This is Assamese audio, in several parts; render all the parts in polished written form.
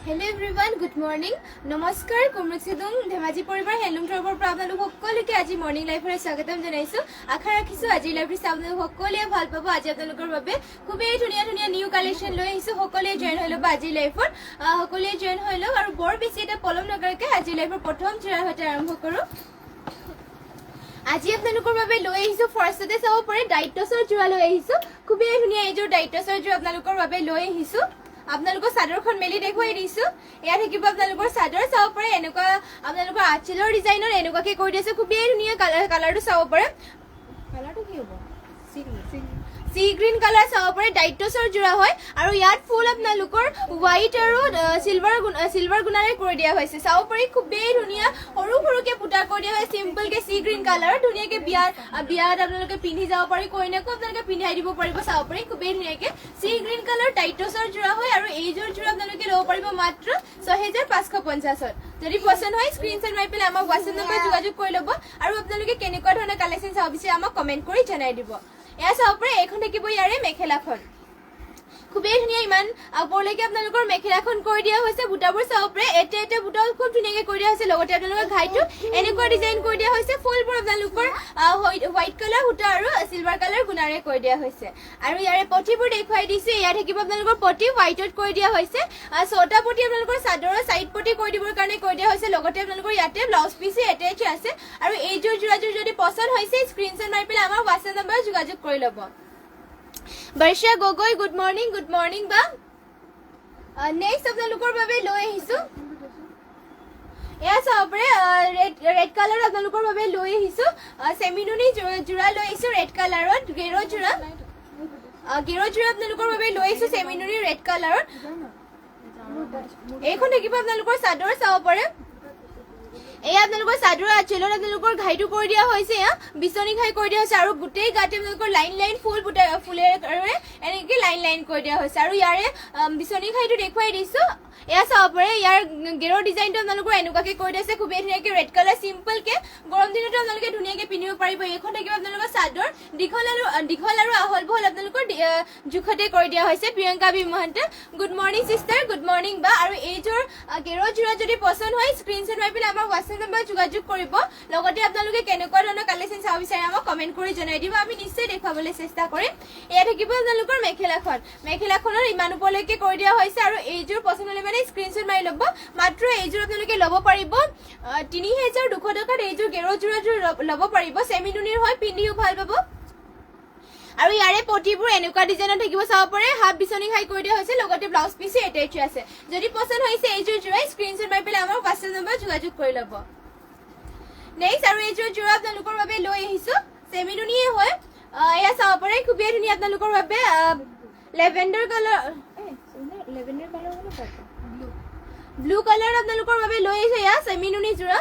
Hello everyone, good morning. Namaskar, Kumrusidung, Dhemaji Poribar, Helum Trevor Problem Hokoli, Aji morning life for a Sagatam Janaisu, Akarakisu, Aji Library Sound Hokoli, Halpapa, Ajatalukabe, Kube, Tunia, new collection, Loisu, Hokoli, Jen Hello, Baji life for Hokoli, Jen Hello, or Borbi Seat a Polom Nagarka, Aji life for Potom, Chirahataram Hokoro. আজি আপোনালোকৰ বাবে লৈ আহিছো ফাৰ্ষ্টতে চাব পাৰে ডাইটছৰ জোৰা লৈ আহিছো খুবেই ধুনীয়া এই জোৰ ডাইটছৰ জোৰ আপোনালোকৰ বাবে লৈ আহিছো আপোনালোকৰ চাদৰখন মেলি দেখুৱাই দিছো এয়া থাকিব আপোনালোকৰ চাদৰ চাব পাৰে এনেকুৱা আপোনালোকৰ আঁচলৰ ডিজাইনৰ এনেকুৱাকে কৰি দিছে খুবেই ধুনীয়া কালাৰটো চাব পাৰে কালাৰটো কি হ'ব সি গ্ৰীন কালাৰ চাব পাৰে ডাইটছৰ জোৰা হয় আৰু ইয়াত ফুল আপোনালোকৰ হোৱাইট আৰু সিলভাৰ গুণাৰে কৰি দিয়া হৈছে চাব পাৰে খুবেই ধুনীয়া সৰু সৰুকে পুটা কৰি দিয়া হয় simple K C green colour ধুনীয়াকে বিয়াত আপোনালোকে পিন্ধি যাব পাৰি কইনাকো আপোনালোকে পিন্ধাই দিব পাৰিব চাব পাৰে খুবেই ধুনীয়াকে সি গ্ৰীন কালাৰ ডাইটছৰ জোৰা হয় আৰু এই জোৰা আপোনালোকে ল'ব পাৰিব মাত্ৰ 6550 যদি পছন্দ হয় স্ক্ৰিনশ্বট মাৰি পেলাই আমাক WhatsApp নম্বৰ যোগাযোগ কৰি ল'ব আৰু আপোনালোকে কেনেকুৱা ধৰণৰ কালেকচন চাব বিচাৰে আমাক কমেন্ট কৰি জনাই দিব এয়া চাব পাৰে এখন থাকিব ইয়াৰে মেখেলাখন খুবেই ধুনীয়া ইমান ওপৰলৈকে আপোনালোকৰ মেখেলাখন কৰি দিয়া হৈছে বুটাবোৰ চাব পাৰে এটা বুটাও খুব ধুনীয়াকৈ কৰি দিয়া হৈছে লগতে আপোনালোকৰ ঘাইটো এনেকুৱা ডিজাইন কৰি দিয়া হৈছে ফুলবোৰ আপোনালোকৰ হোৱাইট কালাৰ সূতা আৰু সিলভাৰ কালাৰ গুণাৰে কৰি দিয়া হৈছে আৰু ইয়াৰে পটিবোৰ দেখুৱাই দিছে ইয়াত থাকিব আপোনালোকৰ পটি হোৱাইটত কৰি দিয়া হৈছে ছটা পটি আপোনালোকৰ চাদৰৰ সাইড পটি কৰি দিবৰ কাৰণে কৰি দিয়া হৈছে লগতে আপোনালোকৰ ইয়াতে ব্লাউজ পিস এটাচ আছে আৰু এই জোৰাজোৰ যদি পছন্দ হৈছে স্ক্ৰিনশ্বট মাৰি পেলাই আমাৰ WhatsApp নম্বৰত যোগাযোগ কৰি ল'ব Barsha Gogoi, good morning, ba. Next of the looker baby, low hisu. Yes, red color of the looker baby, low hisu. Seminuni jura low hisu, red color, gero jura. Gero jura of the looker baby, low hisu, seminuni red color. Ekon give up the looker sador saupare. এই আপোনালোকৰ চাদৰ আঁচলৰ আপোনালোকৰ ঘাইটো কৰি দিয়া হৈছে বিচনি ঘাই কৰি দিয়া হৈছে আৰু গুটেই গাতে আপোনালোকৰ লাইন ফুল ফুলেৰে এনেকৈ লাইন কৰি দিয়া হৈছে আৰু ইয়াৰে বিচনি ঘাইটো দেখুৱাই দিছো এয়া চাব পাৰে ইয়াৰ গেৰৰ ডিজাইনটো আপোনালোকৰ এনেকুৱাকে কৰি দিছে খুবেই ধুনীয়াকে ৰেড কালাৰ সিম্পল কে গৰম দিনতো আপোনালোকে ধুনীয়াকে পিন্ধিব পাৰিব এইখন থাকিব আপোনালোকৰ চাদৰ দীঘল আৰু আহল বহল আপোনালোকৰ জুখতে কৰি দিয়া হৈছে Priyanka B Mahanta good morning sister good morning বা আৰু এইযোৰ গেৰৰ জোৰা যদি পছন্দ হয় স্ক্ৰিনশ্বট মাৰি পেলাই আমাৰ WhatsApp নম্বৰ যোগাযোগ কৰিব লগতে আপোনালোকে কেনেকুৱা ধৰণৰ কালেকচন চাব বিচাৰে আমাক কমেন্ট কৰি জনাই দিব আমি নিশ্চয় দেখাবলৈ চেষ্টা কৰিম এয়া থাকিব আপোনালোকৰ মেখেলাখনৰ ইমান ওপৰলৈকে কৰি দিয়া হৈছে আৰু এইযোৰ পছন্দ হ'লে মানে স্ক্ৰিনশ্বট মাৰি ল'ব মাত্ৰ এইযোৰ আপোনালোকে ল'ব পাৰিব 3200 টকাত এইযোৰ গেৰৰ জোৰাযোৰ ল'ব পাৰিব সেমিনুনিৰ হয় পিন্ধিও ভাল পাব আৰু ইয়াৰে পটিবোৰ এনেকুৱা ডিজাইনত থাকিব চাব পাৰে হাফ বিচনি ঘাই কৰি দিয়া হৈছে লগতে ব্লাউজ পিস এটাচ আছে যদি পছন্দ হৈছে এইযোৰ জোৰা স্ক্ৰিনশ্বট মাৰি পেলাই আমাৰ WhatsApp নম্বৰ যোগাযোগ কৰি ল'ব নেক্সট আৰু এইযোৰ জোৰা আপোনালোকৰ বাবে লৈ আহিছো সেমিনুনিয়ে হয় এয়া চাব পাৰে খুবেই ধুনীয়া আপোনালোকৰ বাবে লেভেণ্ডাৰ কালাৰ ব্লু কালাৰ আপোনালোকৰ বাবে লৈ আহিছে ইয়া সেমিনুনি জোৰা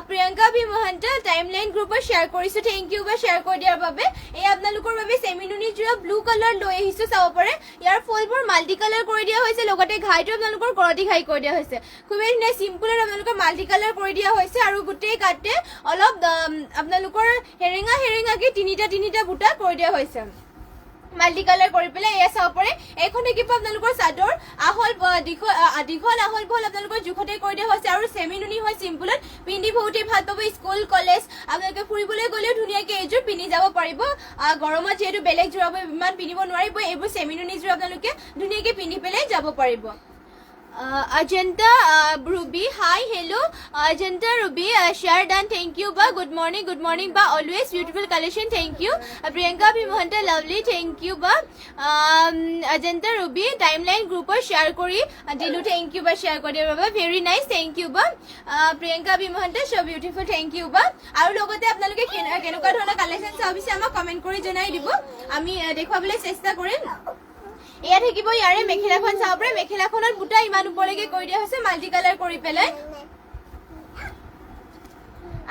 প্ৰিয়ংকা বি মহন্ত টাইমলাইন গ্ৰুপত শেয়াৰ কৰিছো থ্যাংক ইউ বা শেয়াৰ কৰি দিয়াৰ বাবে এই আপোনালোকৰ বাবে সেমিনুনি জোৰা ব্লু কালাৰ লৈ আহিছো চাব পাৰে ইয়াৰ ফুলবোৰ মাল্টি কালাৰ কৰি দিয়া হৈছে লগতে ঘাইটো আপোনালোকৰ কৰতি ঘাই কৰি দিয়া হৈছে খুবেই ধুনীয়া সিম্পল আৰু আপোনালোকৰ মাল্টি কালাৰ কৰি দিয়া হৈছে আৰু গোটেই কাটে অলপ আপোনালোকৰ হেৰেঙাকে তিনিটা বুটা কৰি দিয়া হৈছে মাল্টি কালাৰ কৰি পেলাই এয়া চাব পাৰে এখন থাকিব আপোনালোকৰ চাদৰ দীঘল আহল বহল আপোনালোকৰ জুখতে কৰি দিয়া হৈছে আৰু সেমিনুনি হয় সিম্পলত পিন্ধি বহুতেই ভাল পাব স্কুল কলেজ আপোনালোকে ফুৰিবলৈ গ'লেও ধুনীয়াকে এইযোৰ পিন্ধি যাব পাৰিব গৰমত যেহেতু বেলেগ জোৰাব ইমান পিন্ধিব নোৱাৰিব এইবোৰ সেমিনুনি জোৰা আপোনালোকে ধুনীয়াকে পিন্ধি পেলাই যাব পাৰিব Ajanta Ruby, hi, hello, Ajanta Ruby, share done, thank you, ba, good morning, ba, always beautiful collection, thank you, Priyanka B. Mohanta, lovely, thank you, ba, Ajanta Ruby, timeline group, share kori, Dilu, thank you, ba, share kori, ba, very nice, thank you, ba, Priyanka B. Mohanta, so beautiful, thank you, ba, aru logote apnaloke kenuka dhoroner collection sabise ama comment kori janai dibo, ami dekhwabole chesta korim, এয়া থাকিব ইয়াৰে মেখেলাখন চাব পাৰে মেখেলাখনৰ বুটা ইমান ওপৰলৈকে কৰি দিয়া হৈছে মাল্টি কালাৰ কৰি পেলাই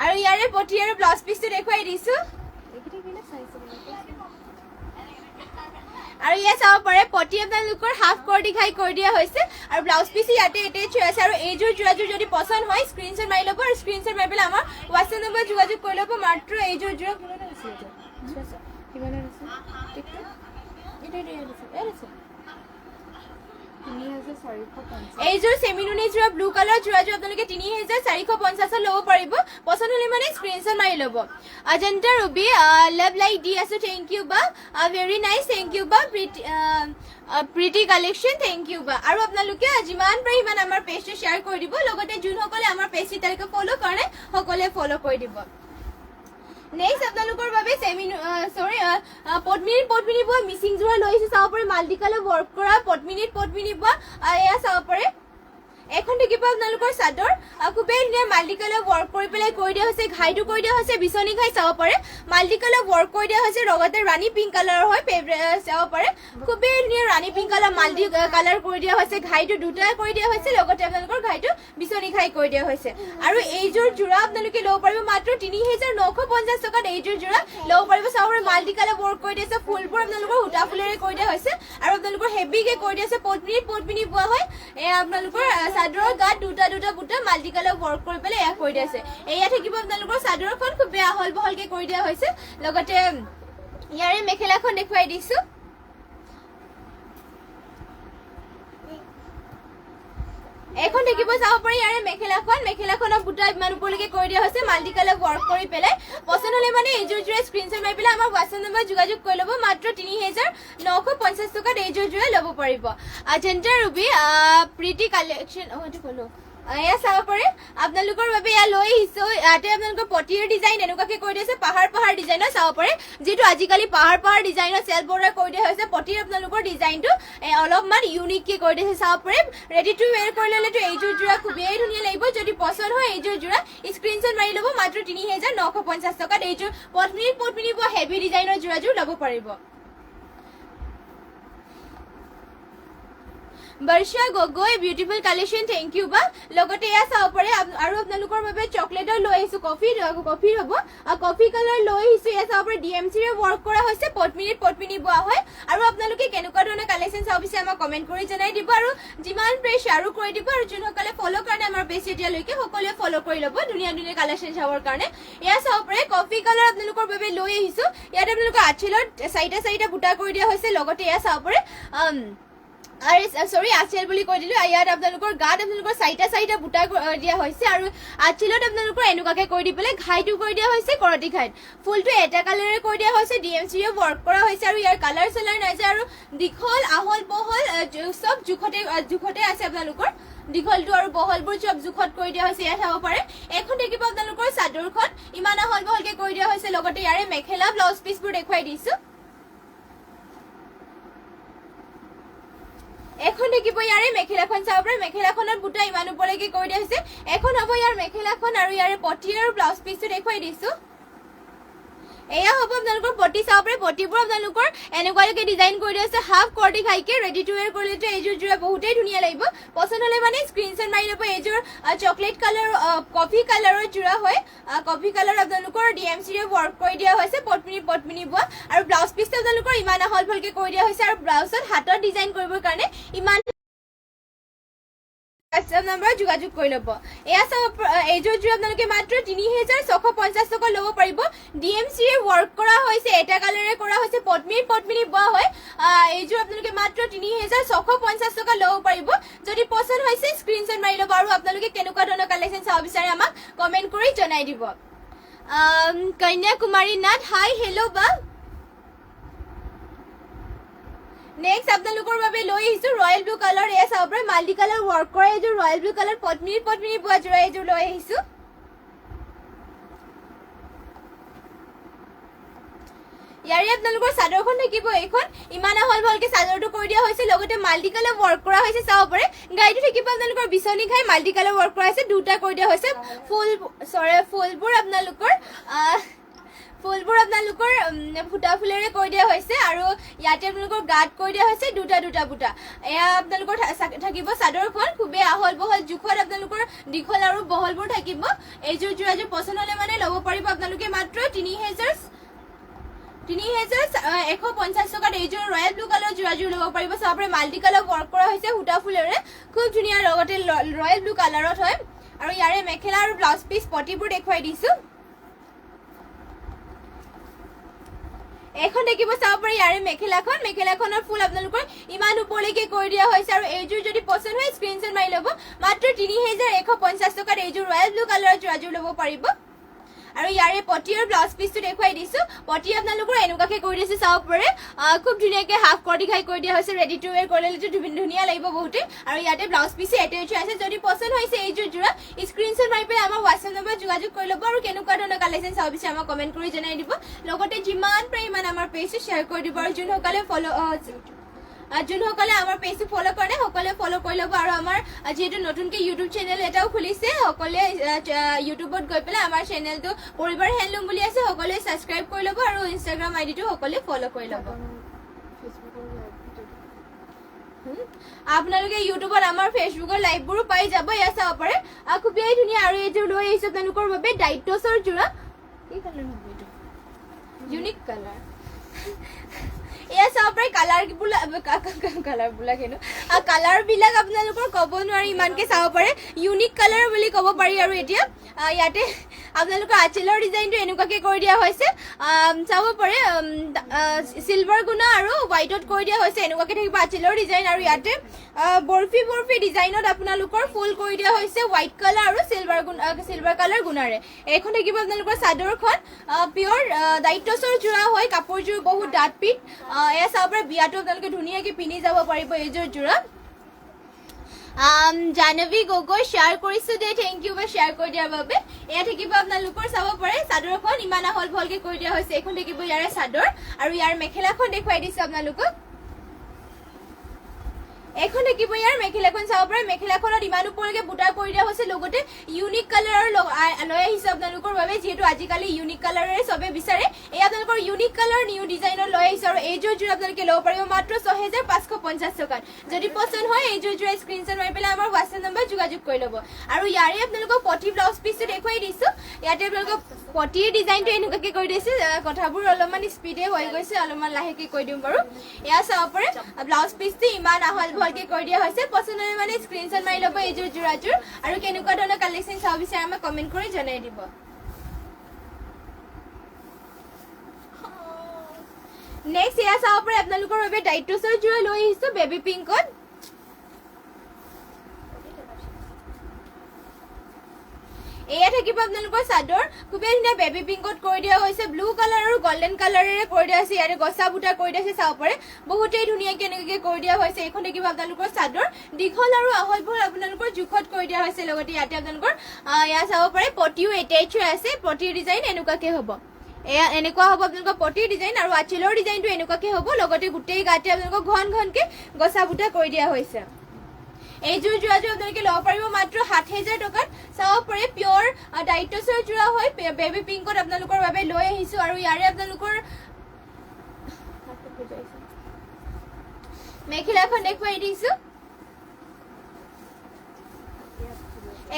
আৰু ইয়াৰে পটি আৰু ব্লাউজ পিসটো দেখুৱাই দিছো আৰু ইয়া চাব পাৰে পটি আপোনালোকৰ হাফ কৰটি ঘাই কৰি দিয়া হৈছে আৰু ব্লাউজ পিস ইয়াতে এটাচ আছে আৰু এইযোৰ জোৰাযোৰ যদি পছন্দ হয় স্ক্ৰিনশ্বট মাৰি ল'ব আৰু স্ক্ৰিনশ্বট মাৰি পেলাই আমাৰ WhatsApp নম্বৰ যোগাযোগ কৰি ল'ব মাত্ৰ এইযোৰ জোৰা কিমান আছে কিমান আছে ঠিক আছে এইযোৰ চেমিনুনি যোৰা ব্লু কালাৰ যোৰাযোৰ আপোনালোকে 3450 ল'ব পাৰিব পছন্দ হ'লে মানে স্ক্ৰিনশ্বট মাৰি ল'ব অজন্তা ৰুবি লাভ লাইক দি আছো থেংক ইউ বা ভেৰি নাইস থেংক ইউ বা প্ৰিটি কালেকশ্যন থেংক ইউ বা আৰু আপোনালোকে যিমান পাৰে ইমান আমাৰ পেজটো শ্বেয়াৰ কৰি দিব লগতে যোনসকলে আমাৰ পেজটো তালিকা ফলো কৰে সকলোৱে ফলো কৰি দিব নেক্সট আপোনালোকৰ বাবে পদ্মিনী বোৱা মিচিং যোৰা লৈছে চাব পাৰে মাল্টি কালাৰ ৱৰ্ক কৰা পদ্মিনী বোৱা এয়া চাব পাৰে এখন দেখিব আপোনালোকৰ চাদৰ খুবেই ধুনীয়া মাল্টি কালাৰ ৱৰ্ক কৰি পেলাই কৰি দিয়া হৈছে ঘাইটো কৰি দিয়া হৈছে বিচনী ঘাই চাব পাৰে মাল্টি কালাৰ ৱৰ্ক কৰি দিয়া হৈছে লগতে ৰাণী পিংক কালাৰৰ হয় চাব পাৰে খুবেই ধুনীয়া ৰাণী পিংক কালাৰ মাল্টি কালাৰ কৰি দিয়া হৈছে ঘাইটো দুটা কৰি দিয়া হৈছে লগতে আপোনালোকৰ ঘাইটো বিচনী ঘাই কৰি দিয়া হৈছে আৰু এইযোৰ যোৰা আপোনালোকে ল'ব পাৰিব মাত্ৰ 3950 টকাত এইযোৰ যোৰা ল'ব পাৰিব চাব পাৰে মাল্টি কালাৰ ৱৰ্ক কৰি দিয়া হৈছে ফুলবোৰ আপোনালোকৰ সূতা ফুলেৰে কৰি দিয়া হৈছে আৰু আপোনালোকৰ হেভিকে কৰি দিয়া হৈছে পদ্মিনী বোৱা হয় এয়া আপোনালোকৰ চাদৰৰ গাত দুটা বুটা মাল্টি কালাৰ ৱৰ্ক কৰি পেলাই এয়া কৰি দিয়া আছে এয়া থাকিব আপোনালোকৰ চাদৰখন খুব আহল বহলকে কৰি দিয়া হৈছে লগতে ইয়াৰে মেখেলাখন দেখুৱাই দিছো এখন দেখিব চাব পাৰি ইয়াৰে মেখেলাখনৰ বুটা ইমান ওপৰলৈকে কৰি দিয়া হৈছে মাল্টি কালাৰ ৱৰ্ক কৰি পেলাই পছন্দ হ'লে মানে এইযোৰ যোৰা স্ক্ৰিনশ্বট মাৰি পেলাই আমাৰ হোৱাটছএপ নম্বৰ যোগাযোগ কৰি ল'ব মাত্ৰ 3950 টকাত এইযোৰ যোৰা ল'ব পাৰিব অজন্তা ৰুবি প্ৰিটি কালেকশ্যন হয়তো ক'লো এয়া চাব পাৰে আপোনালোকৰ বাবে এয়া লৈ আহিছো ইয়াতে আপোনালোকৰ পটিৰ ডিজাইন এনেকুৱাকে কৰি দিছে পাহাৰ ডিজাইনৰ চাব পাৰে যিটো আজিকালি পাহাৰ ডিজাইনৰ চেল বৰ্ডাৰ কৰি দিয়া হৈছে পটিৰ আপোনালোকৰ ডিজাইনটো অলপমান ইউনিককে কৰি দিছে চাব পাৰে ৰেডি টু ৱেৰ কৰি ল'লেতো এইযোৰ যোৰা খুবেই ধুনীয়া লাগিব যদি পছন্দ হয় এইযোৰ যোৰা স্ক্ৰিনশ্বট মাৰি ল'ব মাত্ৰ 3950 টকাত এইযোৰ পদ্মিনী বোৱা হেভি ডিজাইনৰ যোৰাযোৰ ল'ব পাৰিব Barsha Gogoi beautiful collection thank you বা লগতে এয়া চাব পাৰে আৰু আপোনালোকৰ বাবে চকলেটৰ লৈ আহিছো কফি হ'ব কফি কালাৰ লৈ আহিছো এয়া চাব পাৰে ডিএমচি ৰে ৱৰ্ক কৰা হৈছে পদ্মিনী বোৱা হয় আৰু আপোনালোকে কেনেকুৱা ধৰণৰ কালেকশ্যন চাব বিচাৰে আমাক কমেণ্ট কৰি জনাই দিব আৰু যিমান পাৰে শ্বেয়াৰো কৰি দিব আৰু যোনসকলে ফলো কাৰণে আমাৰ পেজ এতিয়ালৈকে সকলোৱে ফলো কৰি ল'ব ধুনীয়া কালেকশ্যন চাবৰ কাৰণে এয়া চাব পাৰে কফি কালাৰ আপোনালোকৰ বাবে লৈ আহিছো ইয়াত আপোনালোকৰ আঁচলত চাৰিটা বুটা কৰি দিয়া হৈছে লগতে এয়া চাব পাৰে আঁচল বুলি কৈ দিলো ইয়াত আপোনালোকৰ গাত আপোনালোকৰ চাৰিটা বুটা দিয়া হৈছে আৰু আঁচলত আপোনালোকৰ এনেকুৱাকে কৰি দি পেলাই ঘাইটো কৰি দিয়া হৈছে কৰতি ঘাইত ফুলটো এটা কালাৰে কৰি দিয়া হৈছে ডিএমচি ৰে ৱৰ্ক কৰা হৈছে আৰু ইয়াৰ কালাৰ চালাৰ নাই যে আৰু দীঘল আহল বহল সব জোখতে আছে আপোনালোকৰ দীঘলটো আৰু বহলবোৰ চব জোখত কৰি দিয়া হৈছে ইয়াত চাব পাৰে এখন দেখিব আপোনালোকৰ চাদৰখন ইমান আহল বহলকে কৰি দিয়া হৈছে লগতে ইয়াৰে মেখেলা ব্লাউজ পিচবোৰ দেখুৱাই দিছো এখন দেখিব ইয়াৰে মেখেলাখন চাব পাৰে মেখেলাখনৰ বুটা ইমান ওপৰলৈকে কৰি দিয়া হৈছে এখন হ'ব ইয়াৰ মেখেলাখন আৰু ইয়াৰে পটি আৰু ব্লাউজ পিচটো দেখুৱাই দিছো এয়া হ'ব আপোনালোকৰ পটি চাব পাৰে পটিবোৰ আপোনালোকৰ এনেকুৱালৈকে ডিজাইন কৰি দিয়া আছে হাফ কৰতি ঘাইকে ৰেডি টু ৱেৰ কৰিলেতো এইযোৰ যোৰা বহুতেই ধুনীয়া লাগিব পছন্দ হ'লে মানে স্ক্ৰিনশ্বট মাৰি ল'ব এইযোৰ চকলেট কালাৰ কফি কালাৰৰ যোৰা হয় কফি কালাৰ আপোনালোকৰ ডিএমচি ৰে ৱৰ্ক কৰি দিয়া হৈছে পদ্মিনী বোৱা আৰু ব্লাউজ পিচটো আপোনালোকৰ ইমান আহল বহলকে কৰি দিয়া হৈছে আৰু ব্লাউজত হাতত ডিজাইন কৰিবৰ কাৰণে ইমান নম্বৰ যোগাযোগ কৰি ল'ব এয়া চাব এইযোৰ যোৰা আপোনালোকে মাত্ৰ 3650 টকা ল'ব পাৰিব ডিএমচি ৰে ৱৰ্ক কৰা হৈছে এটা কালাৰে কৰা হৈছে পদ্মিনী বোৱা হয় এইযোৰ আপোনালোকে মাত্ৰ 3650 টকা ল'ব পাৰিব যদি পছন্দ হৈছে স্ক্ৰিনশ্বট মাৰি ল'ব আৰু আপোনালোকে কেনেকুৱা ধৰণৰ কালেকশ্যন চাব বিচাৰে আমাক কমেণ্ট কৰি জনাই দিব কন্যাকুমাৰী নাথ হাই হেল্ল' বা নেক্সট আপোনালোকৰ বাবে লৈ আহিছো ৰয়েল ব্লু কালাৰ এয়া চাব পাৰে মাল্টি কালাৰ ৱৰ্ক কৰা এইযোৰ ৰয়েল ব্লু কালাৰ পদ্মিনী বোৱা যোৰা এইযোৰ লৈ আহিছো ইয়াৰে আপোনালোকৰ চাদৰখন থাকিব এইখন ইমান আহল বহলকে চাদৰটো কৰি দিয়া হৈছে লগতে মাল্টি কালাৰ ৱৰ্ক কৰা হৈছে চাব পাৰে গাইটো থাকিব আপোনালোকৰ বিচনী ঘাই মাল্টি কালাৰ ৱৰ্ক কৰা হৈছে দুটা কৰি দিয়া হৈছে ফুলবোৰ আপোনালোকৰ ফুটা ফুলেৰে কৰি দিয়া হৈছে আৰু ইয়াতে আপোনালোকৰ গাত কৰি দিয়া হৈছে দুটা বুটা এয়া আপোনালোকৰ থাকিব চাদৰখন খুবেই আহল বহল জোখত আপোনালোকৰ দীঘল আৰু বহলবোৰ থাকিব এইযোৰ যোৰাযোৰ পছন্দ হ'লে মানে ল'ব পাৰিব আপোনালোকে মাত্ৰ 3150 টকাত এইযোৰ ৰয়েল ব্লু কালাৰ যোৰাযোৰ ল'ব পাৰিব চাব পাৰে মাল্টি কালাৰ ৱৰ্ক কৰা হৈছে সূতা ফুলেৰে খুব ধুনীয়া লগতে ৰয়েল ব্লু কালাৰত হয় আৰু ইয়াৰে মেখেলা আৰু ব্লাউজ পিচ পটিবোৰ দেখুৱাই দিছো এখন দেখিব চাব পাৰি ইয়াৰে মেখেলাখনৰ ফুল আপোনালোকৰ ইমান ওপৰলৈকে কৰি দিয়া হৈছে আৰু এইযোৰ যদি পছন্দ হয় স্ক্ৰীনশ্বট মাৰি ল'ব মাত্ৰ 3150 টকাত এইযোৰ ৰয়েল ব্লু কালাৰৰ যোৰাযোৰ ল'ব পাৰিব আৰু ইয়াৰে পটিৰ ব্লাউজ পিসটো দেখুৱাই দিছো পটি আপোনালোকৰ এনেকুৱাকে কৰি দিছে চাব পাৰে খুব ধুনীয়াকে হাফ কৰি দিখাই কৰি দিয়া হৈছে ৰেডি টু ওয়্যাৰ কৰিলেটো ধুনীয়া লাগিব বহুতে আৰু ইয়াতে ব্লাউজ পিস এটেচ আছে যদি পছন্দ হৈছে এইযোৰ যোৰা স্ক্ৰীনশ্বট মাৰি পেলাই আমাৰ WhatsApp নম্বৰ যোগাযোগ কৰি ল'ব আৰু কেনেকুৱা ধৰণৰ কালেকচন চাব বিচাৰে আমাক কমেন্ট কৰি জনাই দিব লগতে যিমান পাৰে ইমান আমাৰ পেজটো শ্বেয়াৰ কৰি দিব আৰু যোনসকলে ফলো যোনসকলে আমাৰ পেজটো ফলো কৰে সকলে ফলো কৰি ল'ব আৰু আমাৰ যেহেতু নতুনকৈ ইউটিউব চেনেল এটাও খুলিছে সকলে ইউটিউবত গৈ পেলাই আমাৰ চেনেলটো পৰিবাৰ হেণ্ডলুম বুলি আছে সকলে সাবস্ক্ৰাইব কৰি ল'ব আৰু ইনষ্টাগ্ৰাম আইডিটো সকলে ফলো কৰি ল'ব আপোনালোকে ইউটিউবত আমাৰ ফেচবুকৰ লাইভবোৰো পাই যাব ইয়া চাব পাৰে খুবেই ধুনীয়া আৰু এইযোৰ লৈ আহিছো আপোনালোকৰ বাবে ডাইটছৰ যোৰা কি কালাৰ হ'ব এইটো ইউনিক কালাৰ এয়া চাব পাৰে কালাৰ বিলাক হেনো কালাৰ বিলাক আপোনালোকৰ ক'ব নোৱাৰি ইমানকে চাব পাৰে ইউনিক কালাৰ বুলি ক'ব পাৰি আৰু এতিয়া ইয়াতে আপোনালোকৰ আঁচলৰ ডিজাইনটো এনেকুৱাকে কৰি দিয়া হৈছে চাব পাৰে সিলভাৰ গুণা আৰু হোৱাইটত কৰি দিয়া হৈছে এনেকুৱাকে থাকিব আঁচলৰ ডিজাইন আৰু ইয়াতে বৰফি ডিজাইনত আপোনালোকৰ ফুল কৰি দিয়া হৈছে হোৱাইট কালাৰ আৰু সিলভাৰ কালাৰ গুণাৰে এইখন থাকিব আপোনালোকৰ চাদৰখন পিয়ৰ ডাইটছৰ যোৰা হয় কাপোৰযোৰ বহুত ডাঠ পিঠ এয়া চাব পাৰে বিয়াটো আপোনালোকে ধুনীয়াকে পিন্ধি যাব পাৰিব এইযোৰ যোৰা জাহ্নৱী গগৈ শ্বেয়াৰ কৰিছো দে থেংক ইউ শ্বেয়াৰ কৰি দিয়াৰ বাবে এয়া থাকিব আপোনালোকৰ চাব পাৰে চাদৰখন ইমান আহল বহলকে কৰি দিয়া হৈছে এখন থাকিব ইয়াৰে চাদৰ আৰু ইয়াৰ মেখেলাখন দেখুৱাই দিছো আপোনালোকক এখন থাকিব ইয়াৰ মেখেলাখন চাব পাৰে মেখেলাখনত ইমান ওপৰলৈকে বুটা কৰি দিয়া হৈছে লগতে ইউনিক কালাৰৰ লৈ আহিছে আপোনালোকৰ বাবে যেহেতু আজিকালি ইউনিক কালাৰৰে চবে বিচাৰে এই আপোনালোকৰ ইউনিক কালাৰ নিউ ডিজাইনৰ লৈ আহিছে আৰু এইযোৰ যোৰ আপোনালোকে ল'ব পাৰিব মাত্ৰ 6550 টকাত যদি পছন্দ হয় এইযোৰ যোৰ স্ক্ৰীনশ্বট মাৰি পেলাই আমাৰ WhatsApp নম্বৰ যোগাযোগ কৰি ল'ব আৰু ইয়াৰে আপোনালোকক পটি ব্লাউজ পিসটো দেখুৱাই দিছো ইয়াতে আপোনালোকক পটিৰ ডিজাইনটো এনেকুৱাকে কৰি দিছে কথাবোৰ অলপমান স্পীডে হৈ গৈছে অলপমান লাহেকে কৈ দিম বাৰু এয়া চাব পাৰে ব্লাউজ পিসটো ইমান আহল বহলকে কৰি দিয়া হৈছে পছন্দ হয় মানে স্ক্ৰীনশ্বট মাৰি ল'ব এইযোৰ যোৰাযোৰ আৰু কেনেকুৱা ধৰণৰ কালেকচন চাব বিচাৰে আমাক কমেন্ট কৰি জনাই দিব নেক্সট এয়া চাব পাৰে আপোনালোকৰ বাবে ডাইটছৰ যোৰা লৈ আহিছো বেবি পিংকত এয়া থাকিব আপোনালোকৰ চাদৰ খুবেই ধুনীয়া বেবি পিংকত কৰি দিয়া হৈছে ব্লু কালাৰ আৰু গোল্ডেন কালাৰেৰে কৰি দিয়া হৈছে ইয়াৰে গছা বুটা কৰি দিয়া হৈছে চাব পাৰে বহুতেই ধুনীয়াকৈ এনেকৈ কৰি দিয়া হৈছে এইখন থাকিব আপোনালোকৰ চাদৰ দীঘল আৰু আহল বহল আপোনালোকৰ জোখত কৰি দিয়া হৈছে লগতে ইয়াতে আপোনালোকৰ এয়া চাব পাৰে পটিও এটেচ হৈ আছে পটিৰ ডিজাইন এনেকুৱাকে হ'ব এয়া এনেকুৱা হ'ব আপোনালোকৰ পটিৰ ডিজাইন আৰু আঁচলৰ ডিজাইনটো এনেকুৱাকে হ'ব লগতে গোটেই গাতে আপোনালোকৰ ঘনকে গছা বুটা কৰি দিয়া হৈছে এইযোৰ যোৰাযোৰ আপোনালোকে ল'ব পাৰিব মাত্ৰ 7000 টকাত চাব পাৰে পিয়ৰ ডাইটছৰ যোৰা হয় বেবি পিংকত আপোনালোকৰ বাবে লৈ আহিছো আৰু ইয়াৰে আপোনালোকৰ মেখেলাখন দেখুৱাই দিছো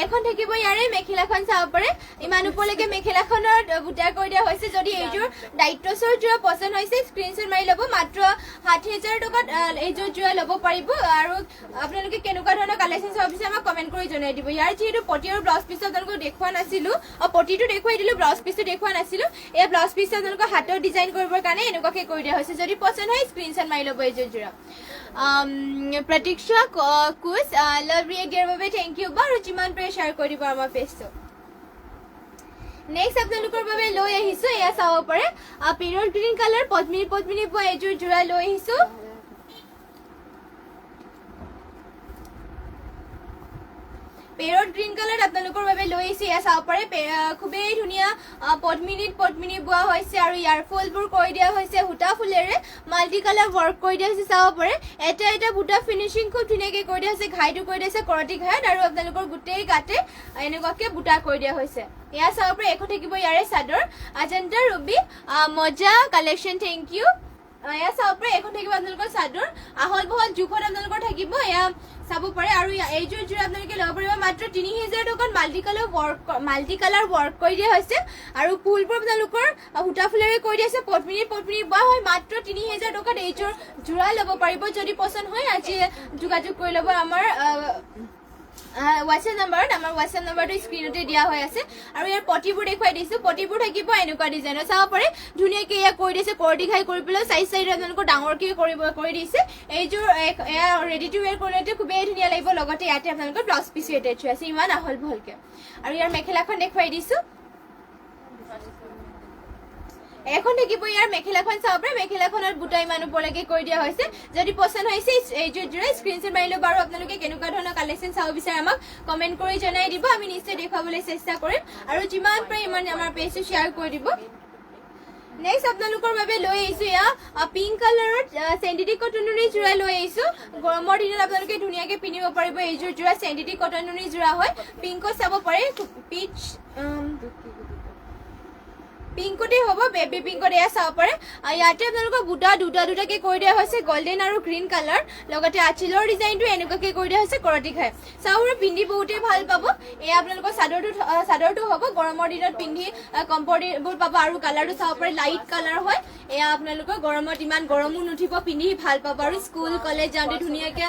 এখন থাকিব ইয়াৰে মেখেলাখন চাব পাৰে ইমান ওপৰলৈকে মেখেলাখনৰ বুটা কৰি দিয়া হৈছে যদি এইযোৰ ডাইটছৰ যোৰা পছন্দ হৈছে স্ক্ৰীনশ্বট মাৰি ল'ব মাত্ৰ 7000 টকাত এইযোৰ যোৰা ল'ব পাৰিব আৰু আপোনালোকে কেনেকুৱা ধৰণৰ কালেকচন চাব বিচাৰে আমাক কমেন্ট কৰি জনাই দিব ইয়াৰ যেহেতু পটি আৰু ব্লাউজ পিস আপোনালোকক দেখুৱা নাছিলো পটিটো দেখুৱাই দিলো ব্লাউজ পিসটো দেখুৱা নাছিলো এই ব্লাউজ পিস আপোনালোকৰ হাতৰ ডিজাইন কৰিবৰ কাৰণে এনেকুৱাকে কৰি দিয়া হৈছে যদি পছন্দ হয় স্ক্ৰীনশ্বট মাৰি ল'ব এইযোৰ যোৰা প্ৰতীক্ষা কুছ লাভ ৰিয়েক্টৰ বাবে থেংক ইউ বাৰু যিমান পাৰে শ্বেয়াৰ কৰি দিব আমাৰ পেজটো নেক্সট আপোনালোকৰ বাবে লৈ আহিছো এয়া চাব পাৰে পেৰল গ্ৰীণ কালাৰ পদ্মিনী পোৱা এইযোৰ যোৰা লৈ আহিছো পেৰট গ্ৰীণ কালাৰ আপোনালোকৰ বাবে লৈ আহিছে এয়া চাব পাৰে খুবেই ধুনীয়া পদ্মিনী বোৱা হৈছে আৰু ইয়াৰ ফুলবোৰ কৰি দিয়া হৈছে সূতা ফুলেৰে মাল্টি কালাৰ ৱৰ্ক কৰি দিয়া হৈছে চাব পাৰে এটা বুটা ফিনিশিং খুব ধুনীয়াকৈ কৰি দিয়া হৈছে ঘাইটো কৰি দিয়া হৈছে কৰতি ঘাইত আৰু আপোনালোকৰ গোটেই গাতে এনেকুৱাকে বুটা কৰি দিয়া হৈছে এয়া চাব পাৰে এখন থাকিব ইয়াৰে চাদৰ আজন্তা ৰুবি মজা কালেকচন থেংক ইউ এয়া চাব পাৰে এখন থাকিব আপোনালোকৰ চাদৰ আহল বহল জোখত আপোনালোকৰ থাকিব এয়া চাব পাৰে আৰু এইযোৰ যোৰা আপোনালোকে ল'ব পাৰিব মাত্ৰ 3000 টকাত মাল্টি কালাৰ ৱৰ্ক কৰি দিয়া হৈছে আৰু ফুলবোৰ আপোনালোকৰ সূতা ফুলেৰে কৰি দিয়া হৈছে পদ্মিনী বোৱা হয় মাত্ৰ 3000 টকাত এইযোৰ যোৰা ল'ব পাৰিব যদি পছন্দ হয় আজি যোগাযোগ কৰি ল'ব আমাৰ হোৱাটছএপ নাম্বাৰত আমাৰ হোৱাটছএপ নাম্বাৰটো স্ক্ৰীনতে দিয়া হৈ আছে আৰু ইয়াৰ পটিবোৰ দেখুৱাই দিছোঁ পটিবোৰ থাকিব এনেকুৱা ডিজাইনৰ চাব পাৰে ধুনীয়াকৈ এয়া কৰি দিছে কৰটি খাই কৰি পেলাই চাইজ আপোনালোকৰ ডাঙৰকৈ কৰি দিছে এইযোৰ এয়া ৰেডি টু ৱেৰ কৰিলে খুবেই ধুনীয়া লাগিব লগতে ইয়াতে আপোনালোকৰ ব্লাউজ পিছো এটেচ হৈ আছে ইমান আহল বহলকৈ আৰু ইয়াৰ মেখেলাখন দেখুৱাই দিছোঁ এখন থাকিব ইয়াৰ মেখেলাখন চাব পাৰে মেখেলাখনত বুটা ইমান ওপৰলৈকে কৰি দিয়া হৈছে যদি পছন্দ হৈছে এইযোৰ জোৰা স্ক্ৰীনশ্বট মাৰি ল'ব আৰু আপোনালোকে কেনেকুৱা ধৰণৰ কালেকশ্যন চাব বিচাৰে আমাক কমেণ্ট কৰি জনাই দিব আমি নিশ্চয় দেখুৱাবলৈ চেষ্টা কৰিম আৰু যিমান পাৰে ইমান আমাৰ পেজটো শ্বেয়াৰ কৰি দিব নেক্সট আপোনালোকৰ বাবে লৈ আহিছোঁ এয়া পিংক কালাৰত চেণ্টিটিক কটনৰ জোৰা লৈ আহিছোঁ গৰমৰ দিনত আপোনালোকে ধুনীয়াকৈ পিন্ধিব পাৰিব এইযোৰ জোৰা চেণ্টিটিক কটনৰ জোৰা হয় পিংকত চাব পাৰে পিচ পিংকতে হ'ব বেবি পিংকত এয়া চাব পাৰে ইয়াতে আপোনালোকৰ বুটা দুটাকৈ কৰি দিয়া হৈছে গল্ডেন আৰু গ্ৰীণ কালাৰ লগতে আঁচলৰ ডিজাইনটো এনেকুৱাকৈ কৰি দিয়া হৈছে কৰটি খাই চাব পিন্ধি বহুতেই ভাল পাব এয়া আপোনালোকৰ চাদৰটো হ'ব গৰমৰ দিনত পিন্ধি কমফৰ্টেবল পাব আৰু কালাৰটো চাব পাৰে লাইট কালাৰ হয় এয়া আপোনালোকৰ গৰমত ইমান গৰমো নুঠিব পিন্ধি ভাল পাব আৰু স্কুল কলেজ যাওঁতে ধুনীয়াকৈ